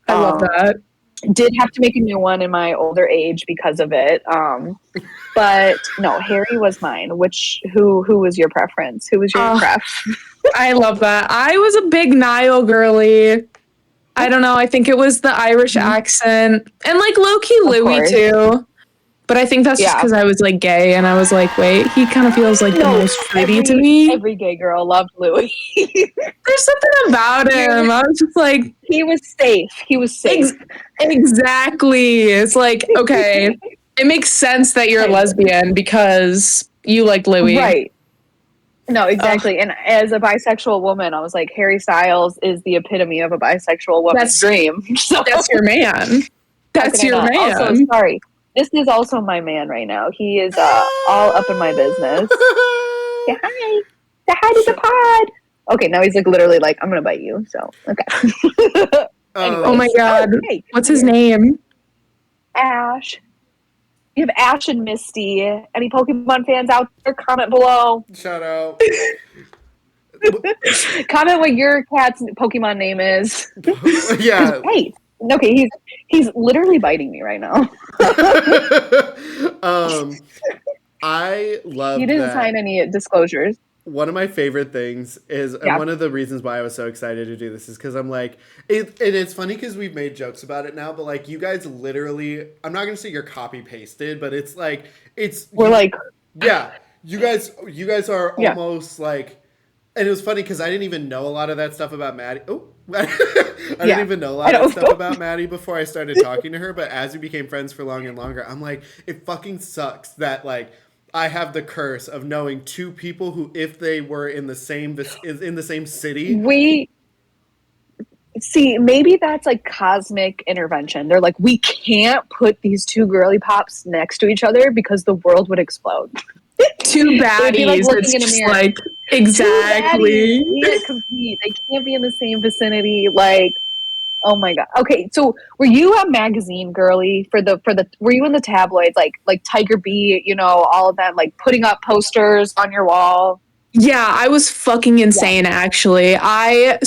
I love that. Did have to make a new one in my older age because of it. But no, Harry was mine. Who was your preference? Who was your pref? I love that. I was a big Niall girly. I don't know. I think it was the Irish accent and like low-key Louis too. But I think that's just because I was like gay and I was like, wait, he kind of feels like the most fruity to me. Every gay girl loved Louis. There's something about him. I was just like, he was safe. Exactly. It's like, okay, it makes sense that you're a lesbian because you like Louis. Right. No, exactly. And as a bisexual woman, I was like, Harry Styles is the epitome of a bisexual woman's dream. So, that's your man. That's your man. Also, sorry. This is also my man right now. He is all up in my business. Say hi. Say hi to the pod. Okay, now he's like literally like, I'm going to bite you. So, okay. Oh my God. What's his name? Ash. You have Ash and Misty. Any Pokemon fans out there? Comment below. Shout out. Comment what your cat's Pokemon name is. Yeah. Wait. Okay, he's literally biting me right now. I love. You didn't sign any disclosures. One of my favorite things is, and one of the reasons why I was so excited to do this is because I'm like, and it's funny because we've made jokes about it now, but like you guys literally, I'm not gonna say you're copy pasted, but it's like we're like, yeah, you guys are almost like And it was funny because I didn't even know a lot of that stuff about Maddie. Oh, I didn't Yeah. even know a I lot of that don't stuff about Maddie before I started talking to her. But as we became friends for longer and longer, I'm like, it fucking sucks that like I have the curse of knowing two people who, if they were in the same in the same city, We see, maybe that's like cosmic intervention. They're like, we can't put these two girly pops next to each other because the world would explode. Two It would be like baddies. looking It's in a just mirror. like Two baddies exactly. can't compete. They can't be in the same vicinity. Like, oh my god. Okay, so were you a magazine girly for the? Were you in the tabloids like Tiger Beat? You know, all of that, like putting up posters on your wall. Yeah, I was fucking Yeah. insane actually. My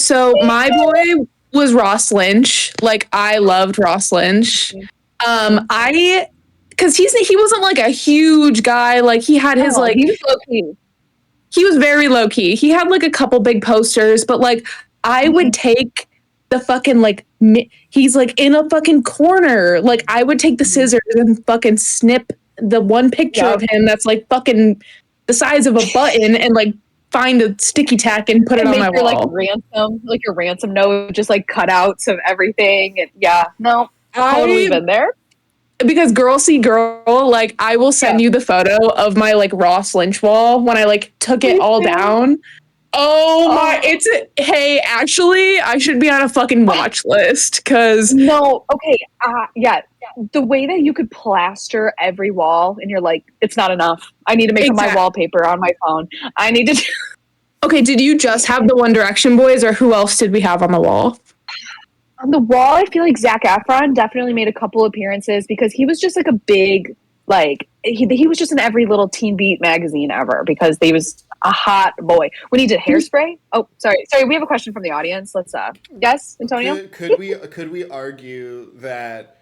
boy was Ross Lynch. Like I loved Ross Lynch. I because he wasn't like a huge guy. Like he had his Oh, like he was low key. he was very low key. He had like a couple big posters, but like I would take the fucking he's like in a fucking corner. Like I would take the scissors and fucking snip the one picture Yep. of him that's like fucking the size of a button and like find a sticky tack and put it And on make my your wall. your ransom note, just like cutouts of everything. And yeah, no, totally I been there. because girl see girl, like I will send Yeah. you the photo of my like Ross Lynch wall when I like took it all down. Oh my, it's hey, actually, I should be on a fucking watch list because No, okay, yeah. The way that you could plaster every wall, and you're like, it's not enough. I need to make my wallpaper on my phone. I need to. Okay, did you just have the One Direction boys, or who else did we have on the wall? On the wall, I feel like Zac Efron definitely made a couple appearances because he was just like a big, like he was just in every little Teen Beat magazine ever because he was a hot boy. When he did Hairspray. Oh, sorry, we have a question from the audience. Let's yes, Antonio. could we argue that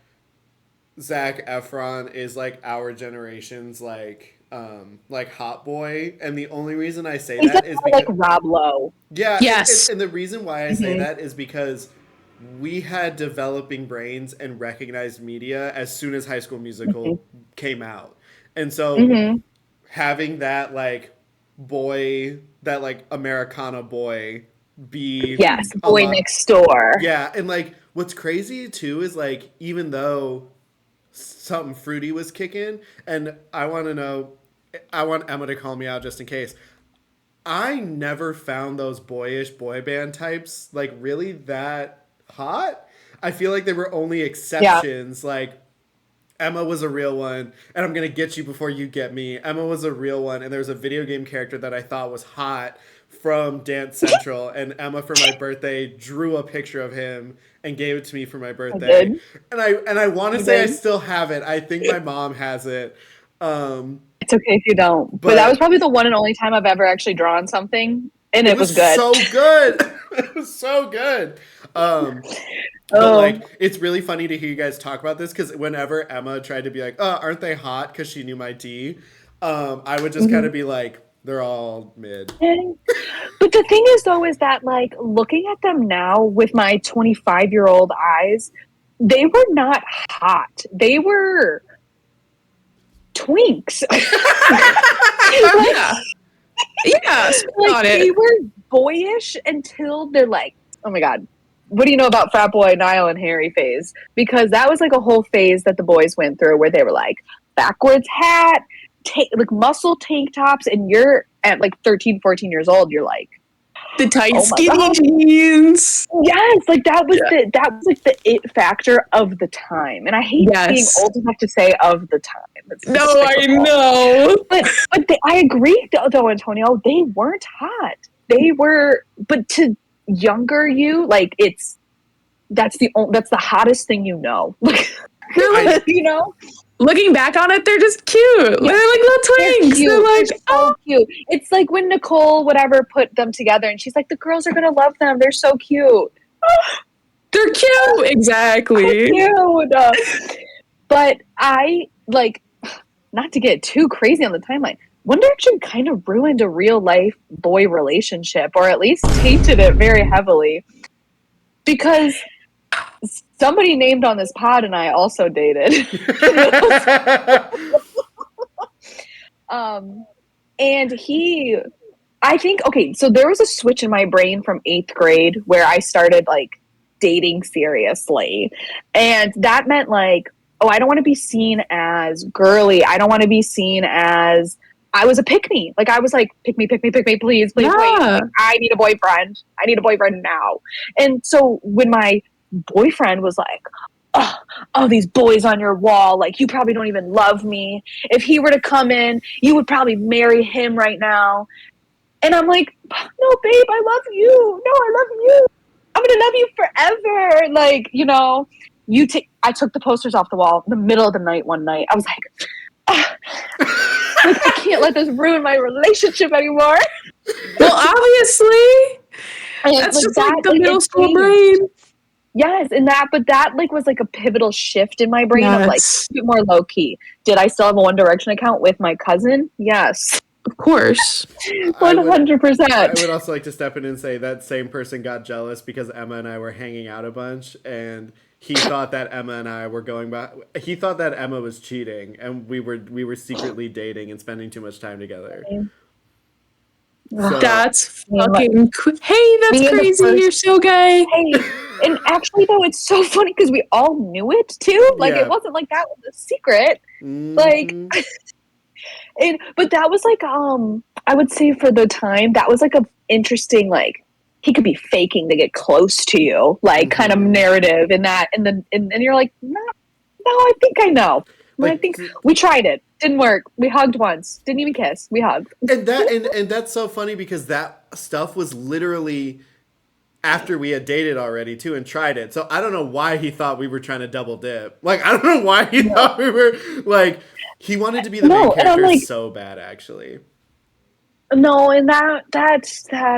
Zac Efron is like our generation's like hot boy, and the only reason I say that is because like Rob Lowe. yeah, Yes. and the reason why I say that is because we had developing brains and recognized media as soon as High School Musical came out, and so having that like boy, that like Americana boy be Yes, a boy lot- next door. yeah, and like what's crazy too is like even though something fruity was kicking, and I want Emma to call me out just in case. I never found those boyish boy band types like really that hot. I feel like there were only exceptions. Yeah. Like Emma was a real one, and I'm gonna get you before you get me. Emma was a real one, and there was a video game character that I thought was hot from Dance Central, and Emma for my birthday drew a picture of him and gave it to me for my birthday. And I want to say I still have it. I think my mom has it. It's okay if you don't. But that was probably the one and only time I've ever actually drawn something, and it was good. So good. It was so good. But like, it's really funny to hear you guys talk about this because whenever Emma tried to be like, "Oh, aren't they hot?" because she knew my tea, I would just kind of be like, "They're all mid." But the thing is, though, is that like looking at them now with my 25-year-old eyes, they were not hot. They were twinks. Yeah. Like they were boyish until they're like, oh my god, what do you know about frat boy Niall and Harry phase? Because that was like a whole phase that the boys went through where they were like backwards hat, like muscle tank tops, and you're at like 13, 14 years old, you're like the tight skinny jeans. Yes, like that was like the it factor of the time. And I hate being old enough to say of the time. No, I know. But I agree though, Antonio, they weren't hot. They were, but to younger you, like that's the hottest thing you know. They're like, you know? Looking back on it, they're just cute. Yeah. They're like little twinks. They're like, so cute. It's like when Nicole whatever put them together and she's like, the girls are gonna love them. They're so cute. They're cute. Exactly. Cute. But I like, not to get too crazy on the timeline, One Direction kind of ruined a real life boy relationship, or at least tainted it very heavily. Because somebody named on this pod and I also dated. And I think, okay, so there was a switch in my brain from 8th grade where I started like dating seriously. And that meant like, oh, I don't want to be seen as girly. I don't want to be seen as, I was a pick me. Like I was like, pick me, please, wait. Yeah. Like, I need a boyfriend. I need a boyfriend now. And so when my boyfriend was like, oh, these boys on your wall, like you probably don't even love me. If he were to come in, you would probably marry him right now. And I'm like, no, babe, I love you. No, I love you. I'm gonna love you forever. Like, you know, I took the posters off the wall in the middle of the night one night. I was like, like I can't let this ruin my relationship anymore. Well, obviously. And That's like just that, like the like, middle it school changed. brain. Yes, but that like was like a pivotal shift in my brain of like Yes. a bit more low key. Did I still have a One Direction account with my cousin? Yes, Of course. 100%. I would also like to step in and say that same person got jealous because Emma and I were hanging out a bunch, and he thought that Emma and I were going back. He thought that Emma was cheating, and we were secretly dating and spending too much time together. So, That's I mean, like, fucking hey, that's me and the crazy. first- You're so gay. Hey, and actually though, it's so funny because we all knew it too. Like Yeah. it wasn't like that was a secret. mhm. Like, but that was like I would say for the time that was like a interesting like he could be faking to get close to you, like kind of narrative in that, and then and you're like, no, I think I know. Like, I think we tried it. Didn't work. We hugged once. Didn't even kiss. We hugged. and that and that's so funny because that stuff was literally after we had dated already too and tried it. So I don't know why he thought we were trying to double dip. Like I don't know why he thought we were like he wanted to be the main No, and I'm character like- so bad actually. No, and that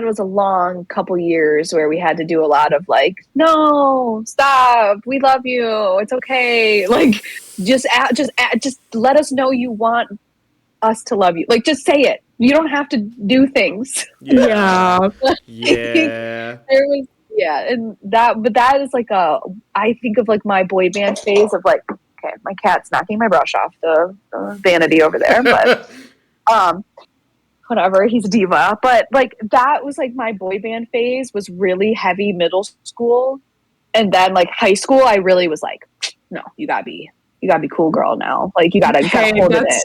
was a long couple years where we had to do a lot of like, no, stop, we love you, it's okay, like just let us know you want us to love you, like just say it. You don't have to do things. Yeah. Yeah. There was and that is like I think of like my boy band phase of like, okay, my cat's knocking my brush off the vanity over there, but whatever, he's a diva. But like that was like my boy band phase was really heavy middle school, and then like high school I really was like, no, you gotta be cool girl now, like you gotta hold it in.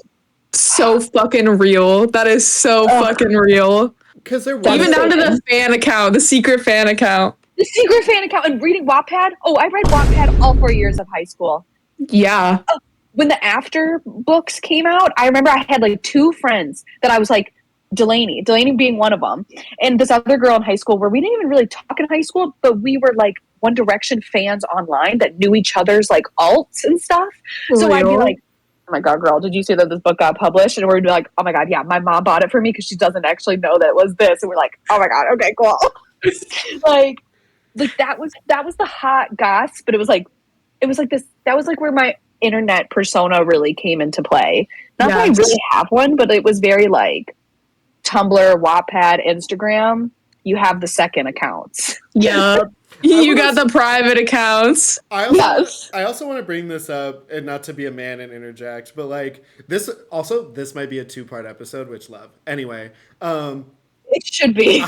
So fucking real. That is so fucking real. Because there That was Even is down to so the fan account, the secret fan account. The secret fan account and reading Wattpad. Oh, I read Wattpad all 4 years of high school. Yeah. When the after books came out, I remember I had like 2 friends that I was like, Delaney being one of them, and this other girl in high school where we didn't even really talk in high school, but we were like One Direction fans online that knew each other's like alts and stuff. So I'd be like, oh my God, girl, did you see that this book got published? And we'd be like, oh my God, yeah, my mom bought it for me because she doesn't actually know that it was this. And we're like, oh my God, okay, cool. like that was the hot goss, but it was like this, that was like where my internet persona really came into play. Not that I really have one, but it was very like Tumblr, Wattpad, Instagram. You have the second accounts. Yeah. You got the private accounts. I also want to bring this up, and not to be a man and interject, but like this might be a 2-part episode, which love. Anyway, It should be.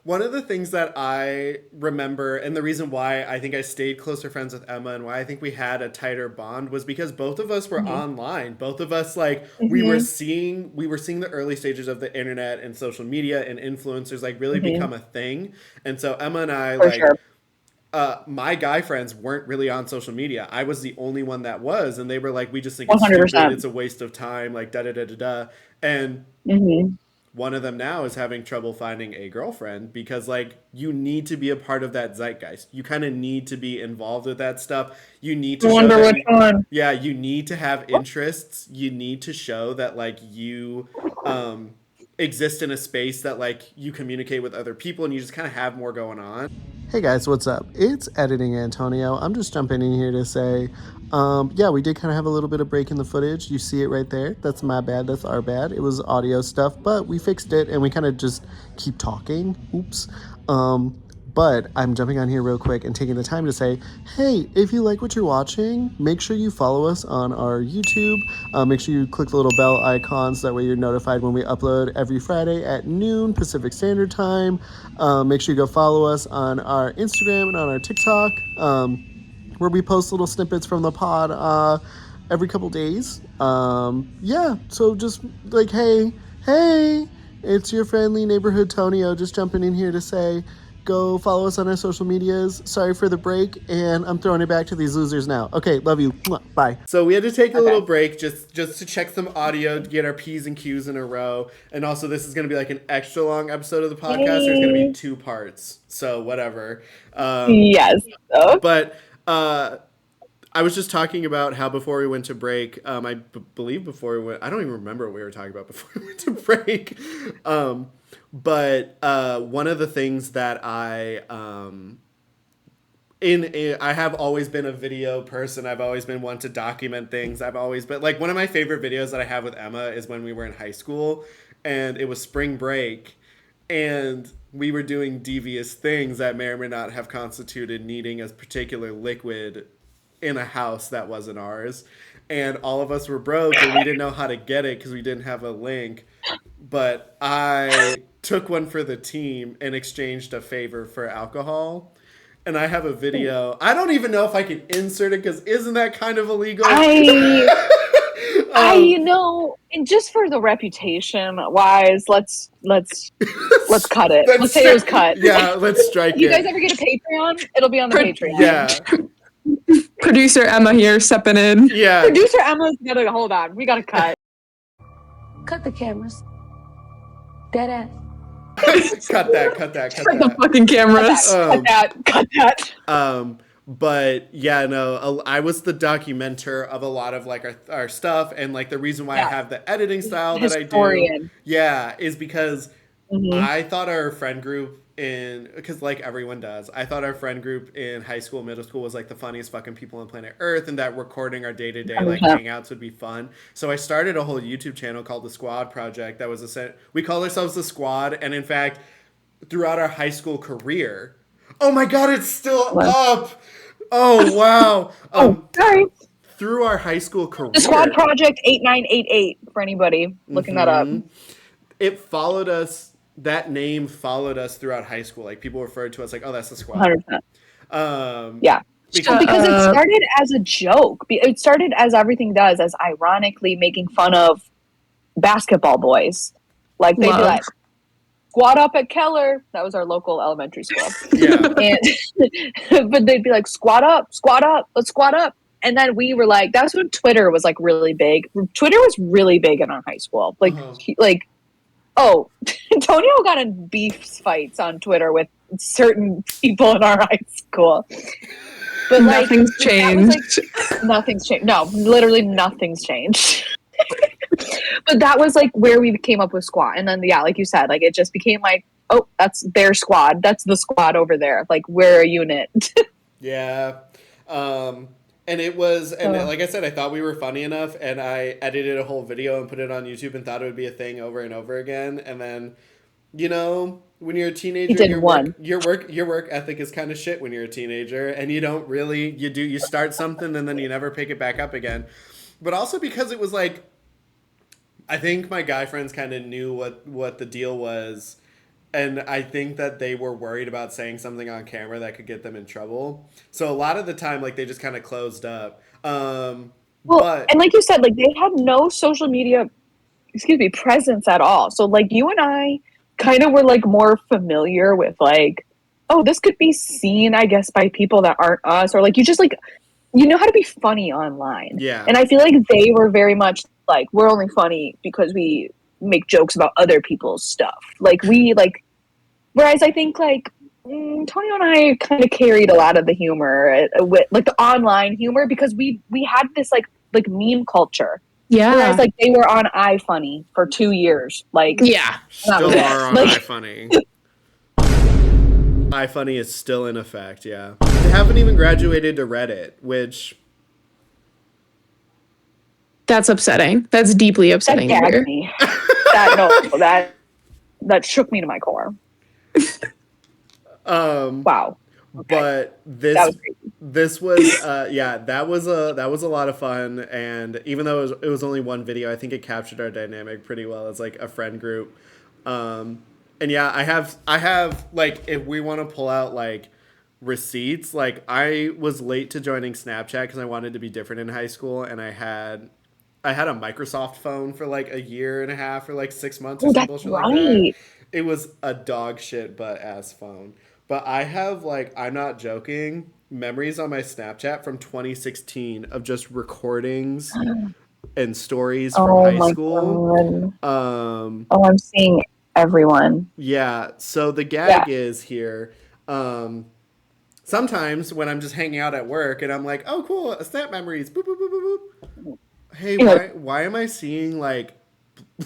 One of the things that I remember, and the reason why I think I stayed closer friends with Emma and why I think we had a tighter bond was because both of us were online. Both of us, like, we were seeing the early stages of the internet and social media and influencers like really become a thing. And so Emma and I, my guy friends weren't really on social media. I was the only one that was, and they were like, we just think it's 100%. stupid, it's a waste of time, like da da da da da. And one of them now is having trouble finding a girlfriend because like you need to be a part of that zeitgeist. You kind of need to be involved with that stuff. You need to wonder which one. Yeah, you need to have interests. You need to show that like you exist in a space that like you communicate with other people and you just kind of have more going on. Hey guys, what's up? It's Editing Antonio. I'm just jumping in here to say, yeah, we did kind of have a little bit of break in the footage. You see it right there. That's my bad. That's our bad. It was audio stuff, but we fixed it and we kind of just keep talking. Oops. But I'm jumping on here real quick and taking the time to say, hey, if you like what you're watching, make sure you follow us on our YouTube. Make sure you click the little bell icon so that way you're notified when we upload every Friday at noon Pacific Standard Time. Make sure you go follow us on our Instagram and on our TikTok, where we post little snippets from the pod every couple days. Yeah, so just like, hey, it's your friendly neighborhood Tonio just jumping in here to say, go follow us on our social medias. Sorry for the break, and I'm throwing it back to these losers now. Okay, love you. Bye. So we had to take a little break just to check some audio, to get our P's and Q's in a row. And also, this is going to be like an extra long episode of the podcast. There's going to be 2 parts. So whatever. Yes. But I was just talking about how before we went to break, I believe before we went, I don't even remember what we were talking about before we went to break. But one of the things that I have always been a video person. I've always been one to document things. I've always been like, one of my favorite videos that I have with Emma is when we were in high school and it was spring break and we were doing devious things that may or may not have constituted needing a particular liquid in a house that wasn't ours. And all of us were broke and we didn't know how to get it because we didn't have a link. But I took one for the team and exchanged a favor for alcohol. And I have a video. I don't even know if I can insert it because isn't that kind of illegal? You know, and just for the reputation wise, let's cut it. Let's say it was cut. Yeah, let's strike it. You guys ever get a Patreon? It'll be on the Patreon. Yeah. Producer Emma here stepping in. Yeah. Producer Emma's gonna hold on. We gotta cut. Cut the cameras. Dead ass. Cut that. Cut the fucking cameras. Cut that. But yeah, no, I was the documenter of a lot of like our stuff, and like the reason why I have the editing style that I do, is because I thought our friend group because like everyone does, I thought our friend group in high school, middle school was like the funniest fucking people on planet Earth, and that recording our day-to-day like hangouts would be fun. So I started a whole YouTube channel called The Squad Project. That was we called ourselves The Squad, and in fact, throughout our high school career, oh my god, it's still up! Oh wow! Sorry. Through our high school career, The Squad Project 8988 for anybody looking that up. It followed us. That name followed us throughout high school. Like people referred to us like, "Oh, that's the Squad." 100%. Yeah, because it started as a joke. It started as everything does, as ironically making fun of basketball boys. Like they'd be like, "Squad up at Keller." That was our local elementary school. Yeah. But they'd be like, "Squad up, let's squad up." And then we were like, that's when Twitter was like really big. Twitter was really big in our high school. Like, Antonio got in beef fights on Twitter with certain people in our high school. But nothing's changed. Nothing's changed. No, literally nothing's changed. But that was like where we came up with Squad. And then, like you said, like it just became like, oh, that's their squad. That's the squad over there. Like we're a unit. Yeah. And it was, like I said, I thought we were funny enough, and I edited a whole video and put it on YouTube and thought it would be a thing over and over again. And then, you know, when you're a teenager, your work ethic is kind of shit when you're a teenager, and you don't really, you start something and then you never pick it back up again. But also because it was like, I think my guy friends kind of knew what the deal was. And I think that they were worried about saying something on camera that could get them in trouble. So a lot of the time, like, they just kind of closed up. And like you said, like, they had no social media, presence at all. So, like, you and I kind of were, like, more familiar with, like, oh, this could be seen, I guess, by people that aren't us. Or, like, you just, like, you know how to be funny online. Yeah. And I feel like they were very much, like, we're only funny because we make jokes about other people's stuff. Like, whereas I think, like, Antonio and I kind of carried a lot of the humor, with, like, the online humor, because we had this, like meme culture. Yeah. Whereas, like, they were on iFunny for 2 years. Like, yeah. Still are on iFunny. iFunny is still in effect, yeah. They haven't even graduated to Reddit, which... That's upsetting. That's deeply upsetting. That gagged me. That shook me to my core. Wow. Okay. But That was crazy. this was yeah, that was a lot of fun, and even though it was only one video, I think it captured our dynamic pretty well as like a friend group. And yeah, I have like, if we want to pull out like receipts, like I was late to joining Snapchat because I wanted to be different in high school, and I had a Microsoft phone for like a year and a half or like 6 months or Oh, some that's bullshit like that. right. It was a dog shit butt ass phone. But I have, like, I'm not joking, memories on my Snapchat from 2016 of just recordings and stories from Oh high my school. god. Um, Oh, I'm seeing everyone. yeah, so the Yeah. gag is here. Um, Sometimes when I'm just hanging out at work and I'm like, oh, cool, Snap memories, boop, boop, boop, boop, boop. Hey, You're like, why am I seeing, like,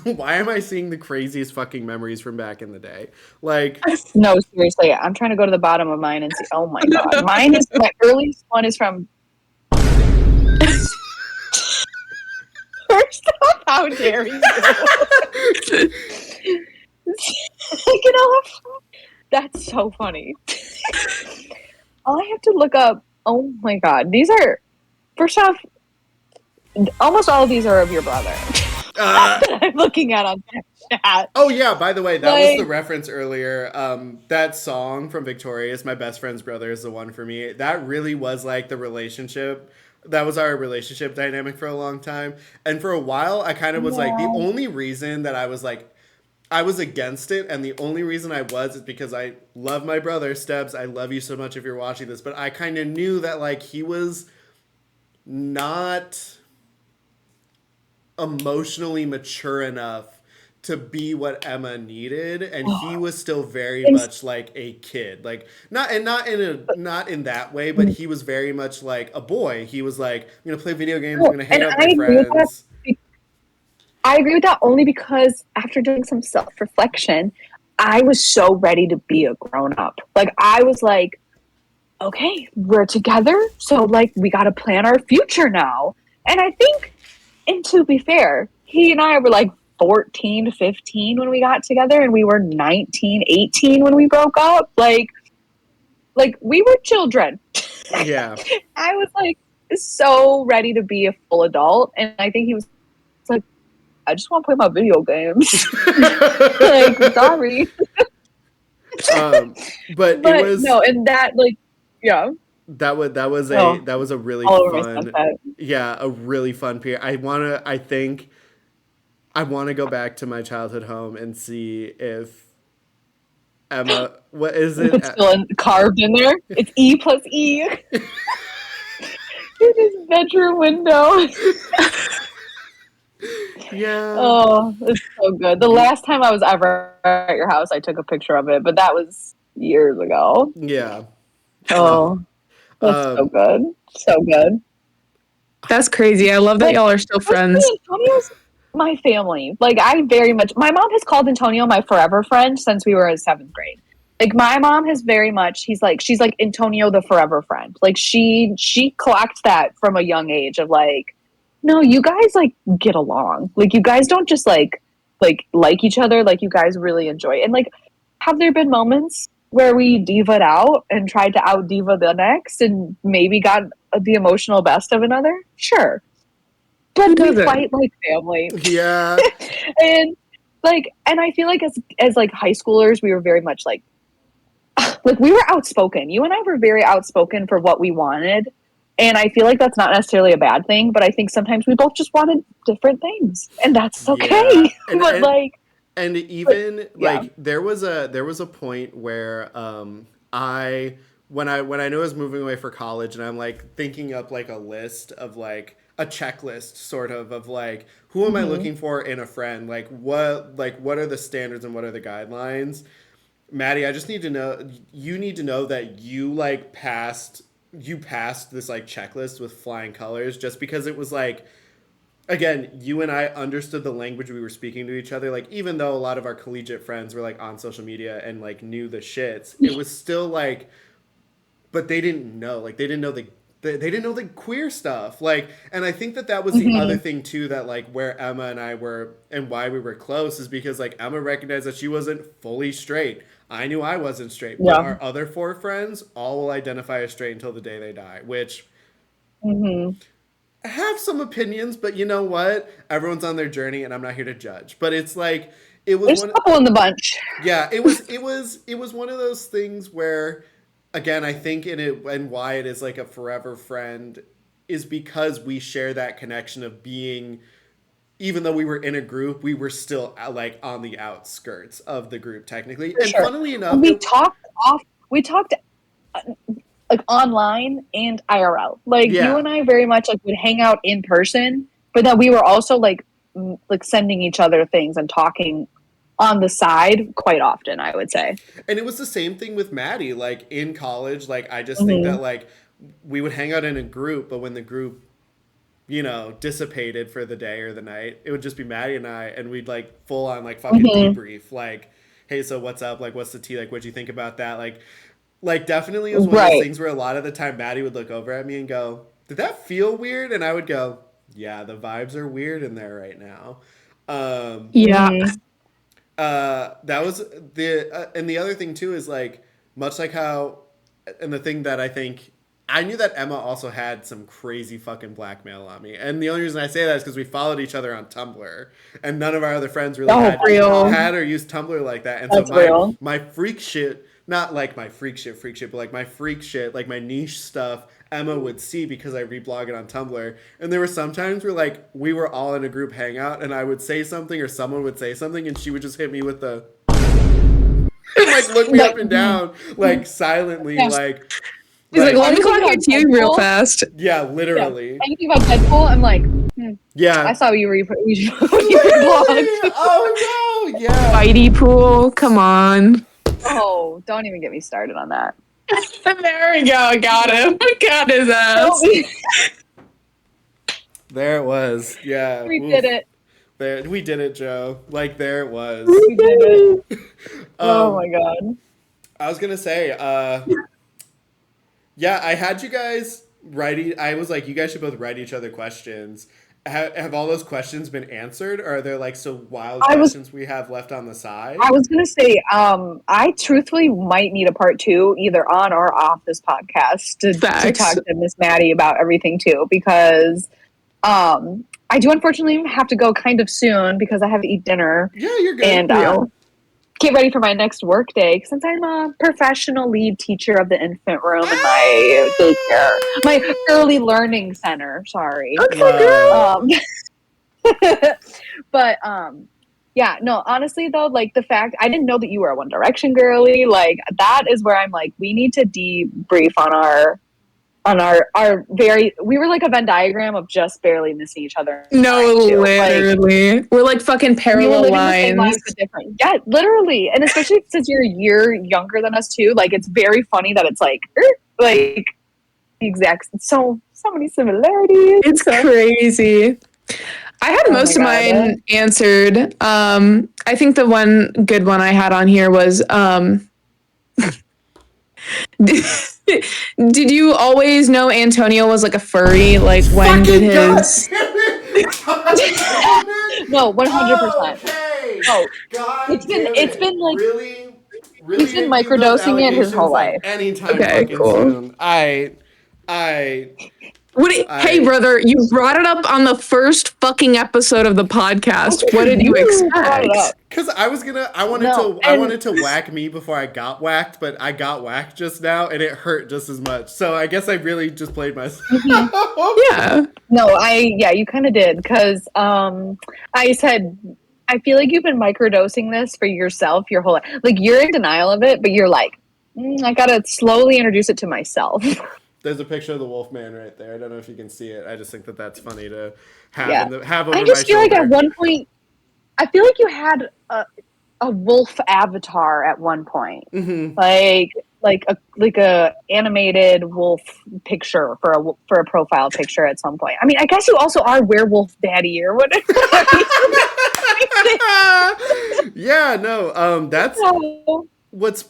why am I seeing the craziest fucking memories from back in the day? Like, no, seriously, I'm trying to go to the bottom of mine and see. Oh my god, mine is my earliest one is from. First off, how dare you? Get off. That's so funny. I have to look up. Oh my god, these are first off. Almost all of these are of your brother. uh, That I'm looking at on chat. oh yeah, by the way, that was the Like, reference earlier. That song from Victorious, My Best Friend's Brother, is the one for me. That really was like the relationship. That was our relationship dynamic for a long time. And for a while, I kind of was like, the yeah. only reason that I was like, I was against it, and the only reason I was is because I love my brother, Stebbs. I love you so much if you're watching this. But I kind of knew that, like, he was not emotionally mature enough to be what Emma needed, and he was still very much like a kid, like not in that way, but he was very much like a boy. He was like, I'm gonna play video games, I'm gonna hang And out with I my agree with that. friends. I agree with that only because after doing some self reflection, I was so ready to be a grown up. Like I was like, okay, we're together, so like we got to plan our future now. And I think, and to be fair, he and I were like 14 to 15 when we got together, and we were 19, 18 when we broke up. Like we were children. Yeah. I was like so ready to be a full adult, and I think he was like, I just want to play my video games. Like, sorry. But it But was no, and that like, yeah. Oh, that was a really all over my fun, Snapchat. yeah, a really fun period. I think I want to go back to my childhood home and see if Emma, what is If it? it's still carved in there, it's E plus E in his bedroom window. Yeah. Oh, it's so good. The last time I was ever at your house, I took a picture of it, but that was years ago. Yeah. Oh, that's so Um, good. So good. That's crazy. I love that But y'all are still personally, friends. Antonio's my family. Like I very much my mom has called Antonio my forever friend since we were in seventh grade. Like my mom has very much she's like Antonio the forever friend. Like she clocked that from a young age of like, no, you guys like get along. Like you guys don't just like each other, like you guys really enjoy it. And like have there been moments where we diva'd out and tried to out diva the next and maybe got the emotional best of another? Sure, Who but we doesn't? fight like family. yeah. And and I feel like as like high schoolers we were very much like we were outspoken. You and I were very outspoken for what we wanted, and I feel like that's not necessarily a bad thing, but I think sometimes we both just wanted different things, and that's Yeah. okay. But like And but even yeah. like there was a point where I when I knew I was moving away for college, and I'm like thinking up like a list of like a checklist sort of like, who am I Mhm. looking for in a friend, like what are the standards and what are the guidelines. Maddie, I just need to know, you need to know that you passed this like checklist with flying colors, just because it was like, again, you and I understood the language we were speaking to each other. Like, even though a lot of our collegiate friends were like on social media and like knew the shits, it was still like, but they didn't know. Like, they didn't know the queer stuff. Like, and I think that that was the other Mhm. thing too, that like where Emma and I were and why we were close is because like Emma recognized that she wasn't fully straight. I knew I wasn't straight, but Yeah. our other 4 friends all will identify as straight until the day they die, which Mm-hmm. I have some opinions, but you know what? Everyone's on their journey, and I'm not here to judge. But it's like it was There's a one. couple in the bunch. Yeah, it was one of those things where, again, I think in it and why it is like a forever friend is because we share that connection of being, even though we were in a group, we were still like on the outskirts of the group technically. For And sure. funnily enough, We talked off. We talked like online and IRL. Like you yeah. and I very much like would hang out in person, but then we were also like like sending each other things and talking on the side quite often, I would say. And it was the same thing with Maddie. Like in college, like I just think Mm-hmm. that like we would hang out in a group, but when the group, dissipated for the day or the night, it would just be Maddie and I, and we'd like full on like fucking Mm-hmm. debrief. Like, hey, so what's up? Like, what's the tea? Like, what'd you think about that? Like definitely it was one of those Right. things where a lot of the time Maddie would look over at me and go, "Did that feel weird?" And I would go, "Yeah, the vibes are weird in there right now." Yeah. Mm-hmm. That was and the other thing too is like much like how, and the thing that I think I knew that Emma also had some crazy fucking blackmail on me, and the only reason I say that is because we followed each other on Tumblr, and none of our other friends really Oh, real. had or used Tumblr like that, and That's so my real. my freak shit, not like my freak shit, but like my freak shit, like my niche stuff. Emma would see because I reblog it on Tumblr. And there were some times where like we were all in a group hangout and I would say something or someone would say something and she would just hit me with the like look me Like, up and down like silently Yeah. like He's like, let me Anything clock your about TV real Deadpool? fast. yeah, Yeah. literally. Anything about Deadpool, I'm like, I Yeah. saw you you Literally! vlogged. Oh no, yeah. Fighty pool, come on. Oh, don't even get me started on that. There we go. Got him. Got his ass. There it was. Yeah. We Oof. did it. There we did it, Joe. Like there it was. We did it. Oh Um, my god. I was gonna say, yeah, I had you guys write. I was like, you guys should both write each other questions. Have all those questions been answered, or are there like so wild questions we have left on the side? I was gonna say, I truthfully might need a part 2, either on or off this podcast, to Facts. talk to Miss Maddie about everything too, because I do unfortunately have to go kind of soon because I have to eat dinner Yeah, you're good. and get ready for my next work day since I'm a professional lead teacher of the infant room in my daycare, my early learning center. Sorry. Okay, girl. But yeah, no, honestly though, like the fact I didn't know that you were a One Direction girly, like that is where I'm like, we need to debrief on our very, we were like a Venn diagram of just barely missing each other. No, too. literally. We're like fucking We were parallel living the same life, lines. but different. Yeah, literally. And especially since you're a year younger than us too, like it's very funny that it's like the exact so many similarities. It's crazy. I had most of mine answered. I think the one good one I had on here was did you always know Antonio was like a furry? Like when did his No, 100%. Okay. Oh, God it's been like really he's been impute those microdosing it his whole allegations, like, life. anytime Okay, fucking cool. soon. I hey brother, you brought it up on the first fucking episode of the podcast. What did you brought it expect? up. because I wanted to whack me before I got whacked, but I got whacked just now and it hurt just as much. So I guess I really just played myself. Yeah. No, you kind of did because I said I feel like you've been microdosing this for yourself your whole life. Like you're in denial of it, but you're like, I gotta slowly introduce it to myself. There's a picture of the Wolfman right there. I don't know if you can see it. I just think that that's funny to have Yeah. have over I just my feel like shoulder. at one point, I feel like you had a wolf avatar at one point, like a animated wolf picture for a profile picture at some point. I mean, I guess you also are werewolf daddy or whatever. Yeah, no, that's what's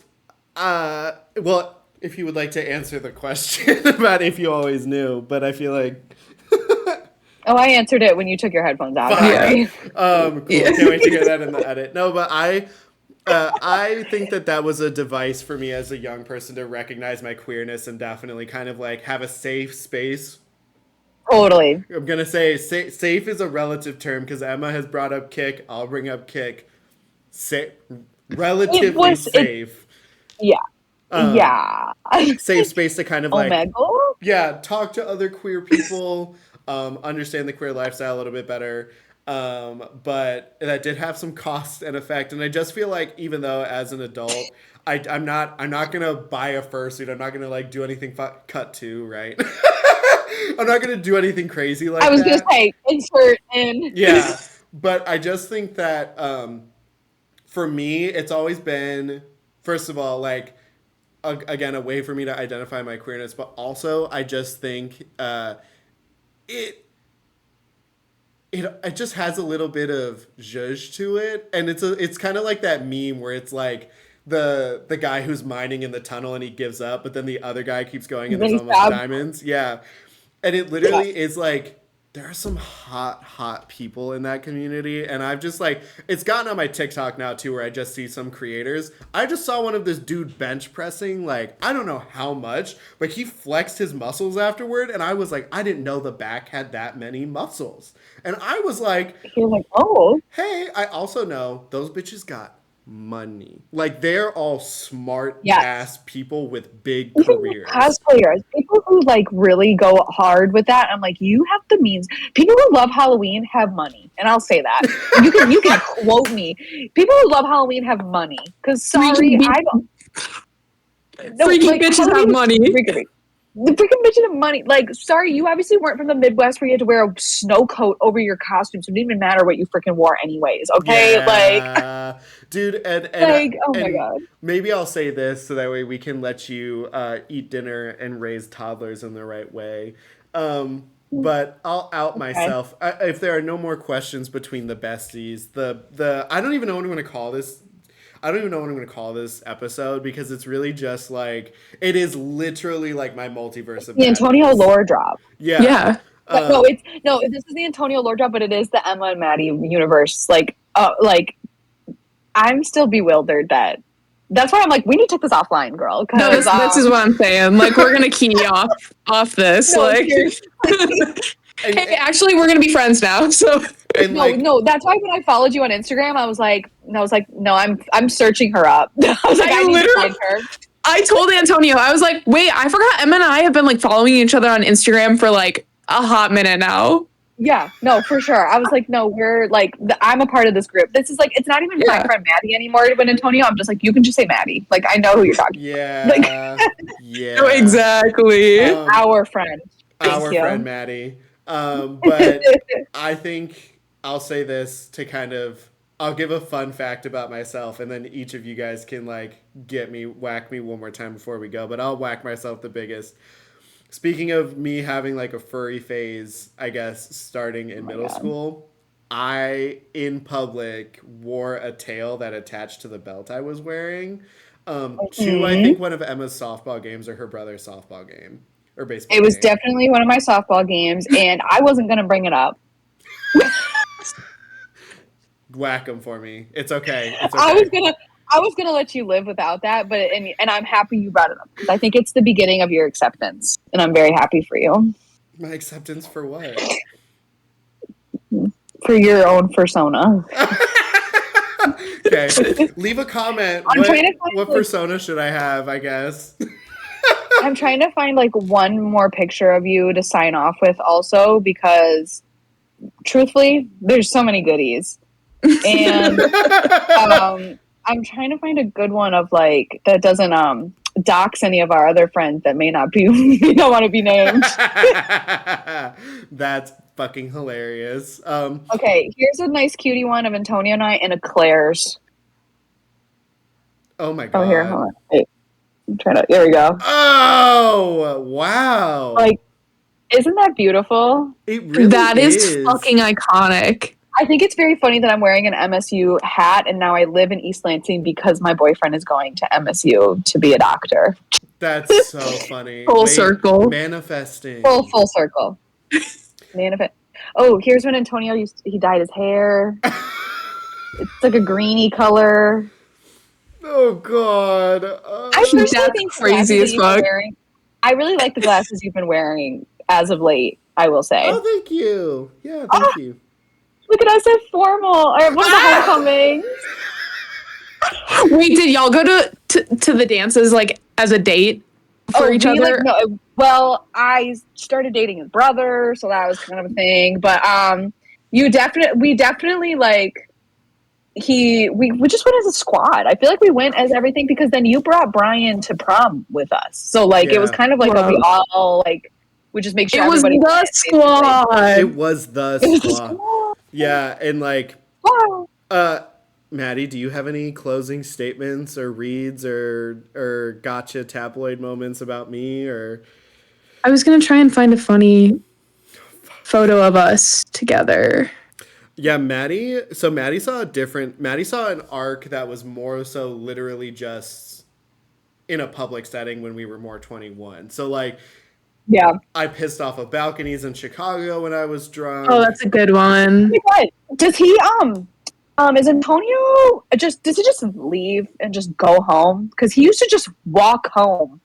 well, if you would like to answer the question about if you always knew, but I feel like Oh, I answered it when you took your headphones out. Fine. Right? Cool. Can't wait to hear that in the edit. No, but I I think that was a device for me as a young person to recognize my queerness and definitely kind of like have a safe space. Totally. I'm gonna say safe is a relative term because Emma has brought up kick. I'll bring up kick. Relatively safe. Yeah. Yeah. Safe space to kind of like Omega? talk to other queer people, understand the queer lifestyle a little bit better. But that did have some cost and effect, and I just feel like even though as an adult, I'm not gonna buy a fursuit. I'm not gonna like do anything cut to right. I'm not gonna do anything crazy like that. I was gonna say insert in. Yeah, but I just think that for me, it's always been first of all like again a way for me to identify my queerness, but also I just think it just has a little bit of zhuzh to it, and it's kind of like that meme where it's like the guy who's mining in the tunnel and he gives up, but then the other guy keeps going and there's almost diamonds. Yeah, and it literally is like there are some hot people in that community, and I've just like it's gotten on my TikTok now too, where I just see some creators. I just saw one of this dude bench pressing like I don't know how much, but he flexed his muscles afterward, and I was like, I didn't know the back had that many muscles, and I was like, you're like, oh, hey, I also know those bitches got money. Like they're all smart ass people with big careers. Cosplayers, people who like really go hard with that. I'm like, you have the means. People who love Halloween have money, and I'll say that. You can quote me. People who love Halloween have money. Because sorry, I don't. No, freaking bitches have money. The freaking bitches have money. Like, sorry, you obviously weren't from the Midwest where you had to wear a snow coat over your costume, so it didn't even matter what you freaking wore anyways, okay? Yeah. Like, dude, and like, oh my God. Maybe I'll say this so that way we can let you eat dinner and raise toddlers in the right way. But I'll out myself. If there are no more questions between the besties, the I don't even know what I'm going to call this. I don't even know what I'm going to call this episode because it's really just like it is literally like my multiverse of the Antonio lore drop. Yeah. No, this is the Antonio lore drop, but it is the Emma and Maddie universe. Like I'm still bewildered that's why I'm like, we need to take this offline, girl. No, this is what I'm saying. Like, we're gonna key off this. No, like, hey, actually, we're gonna be friends now. So no, that's why when I followed you on Instagram, I was like, no, I'm searching her up. I was like, I need to find her. I told Antonio, I was like, wait, I forgot Emma and I have been like following each other on Instagram for like a hot minute now. Yeah, no, for sure. I was like, no, we're like, I'm a part of this group. This is like, it's not even my friend Maddie anymore. When Antonio, I'm just like, you can just say Maddie. Like, I know who you're talking. Yeah, like, yeah, no, exactly. Our friend, friend Maddie. But I think I'll say this to kind of, I'll give a fun fact about myself, and then each of you guys can like whack me one more time before we go. But I'll whack myself the biggest. Speaking of me having like a furry phase, I guess, starting in middle school, I, in public, wore a tail that attached to the belt I was wearing to, I think, one of Emma's softball games or her brother's softball game or baseball game. It was game. definitely one of my softball games, and I wasn't going to bring it up. Whack them for me. It's okay. It's okay. I was gonna let you live without that, but and I'm happy you brought it up because I think it's the beginning of your acceptance, and I'm very happy for you. My acceptance for what? For your own persona. Okay, leave a comment. What persona should I have? I guess. I'm trying to find like one more picture of you to sign off with, also because, truthfully, there's so many goodies, and I'm trying to find a good one of like that doesn't dox any of our other friends that may not be we don't want to be named. That's fucking hilarious. Okay, here's a nice cutie one of Antonio and I and a Claire's. Oh my god. Oh, here, hold on. Wait. I'm trying to. There we go. Oh wow! Like, isn't that beautiful? It really that is fucking iconic. I think it's very funny that I'm wearing an MSU hat and now I live in East Lansing because my boyfriend is going to MSU to be a doctor. That's so funny. Full circle. Manifesting. Full circle. Manifest. Oh, here's when Antonio he dyed his hair. It's like a greeny color. Oh God. I personally That's think the crazy glasses as that you've been fuck. wearing. I really like the glasses you've been wearing as of late. I will say. Oh, thank you. Yeah, thank you. Look at us at formal or one of the homecomings. Wait, did y'all go to the dances like as a date for each other? No. Well, I started dating his brother, so that was kind of a thing. But we definitely like we just went as a squad. I feel like we went as everything because then you brought Brian to prom with us, so like it was Yeah. kind of like Wow. we all like we just make sure It was everybody the went, basically. squad. It was the It was the squad. squad. Yeah, and like, Wow. Maddie, do you have any closing statements or reads or gotcha tabloid moments about me or? I was gonna try and find a funny photo of us together. Yeah, Maddie. So Maddie saw Maddie saw an arc that was more so literally just in a public setting when we were more 21. So like, Yeah. I pissed off of balconies in Chicago when I was drunk. Oh, that's a good one. What? Does he is Antonio does he just leave and just go home? Because he used to just walk home.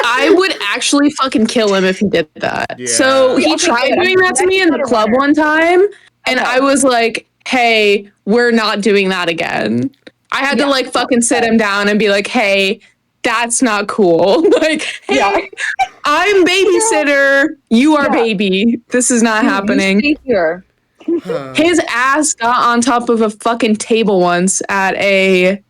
I would actually fucking kill him if he did that. Yeah. So he Okay, tried good. doing that to me in the That's club better. one time, and Okay. I was like, hey, we're not doing that again. I had to Yeah. like fucking sit him down and be like, hey, that's not cool. Like, hey, Yeah. I'm babysitter. You are Yeah. baby. This is not happening. You stay here. His ass got on top of a fucking table once at a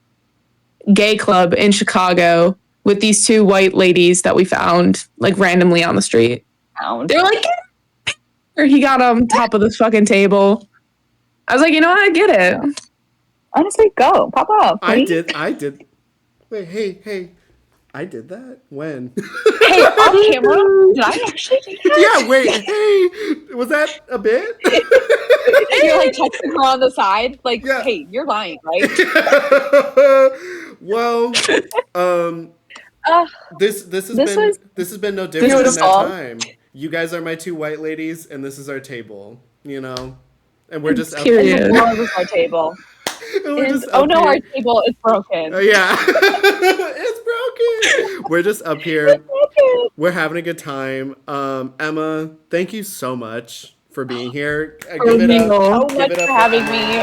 gay club in Chicago with these two white ladies that we found like randomly on the street. They were like, or he got on top of this fucking table. I was like, you know what? I get it. Honestly, go. Pop off. I please. did. Wait, hey. I did that? When? Hey, off camera? Did I actually do that? Yeah, wait, hey. Was that a bit? You're like texting her on the side, like, Yeah. hey, you're lying, right? Well, this has been no different than that time. You guys are my two white ladies, and this is our table. You know, and we're just up Period. here. Love is our table. And we're just Oh up no, here. our table is broken. Yeah, it's broken. We're just up here. We're having a good time. Emma, thank you so much for being here. Give it up. So Give much it up for having me.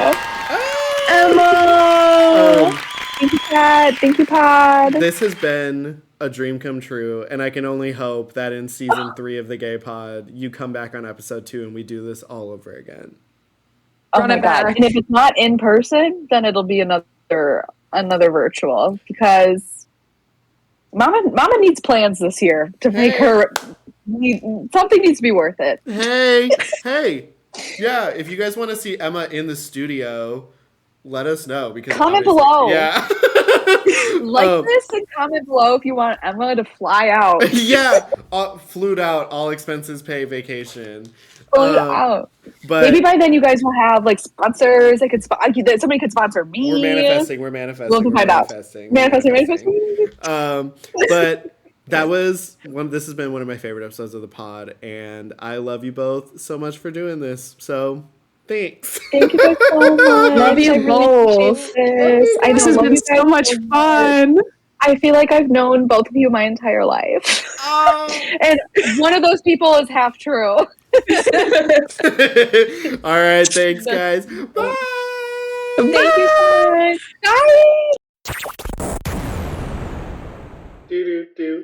Emma! Thank you, Pat. Thank you, Pod. This has been a dream come true, and I can only hope that in season 3 of the Gay Pod, you come back on episode 2 and we do this all over again. Oh my god! And if it's not in person, then it'll be another virtual because Mama needs plans this year to make her. Something needs to be worth it. Hey, yeah. If you guys want to see Emma in the studio, let us know because comment below. Yeah. Like this and comment below if you want Emma to fly out. Yeah, flued out, all expenses paid vacation. Out. But maybe by then you guys will have like sponsors. Somebody could sponsor me. We're manifesting. We'll find out. Manifesting. But that was one. This has been one of my favorite episodes of the pod, and I love you both so much for doing this. So thanks. Thank you guys so much. Love you both. This has been so much fun. I feel like I've known both of you my entire life. And one of those people is half true. All right, thanks guys. Bye. Thank you so much. Bye. Do.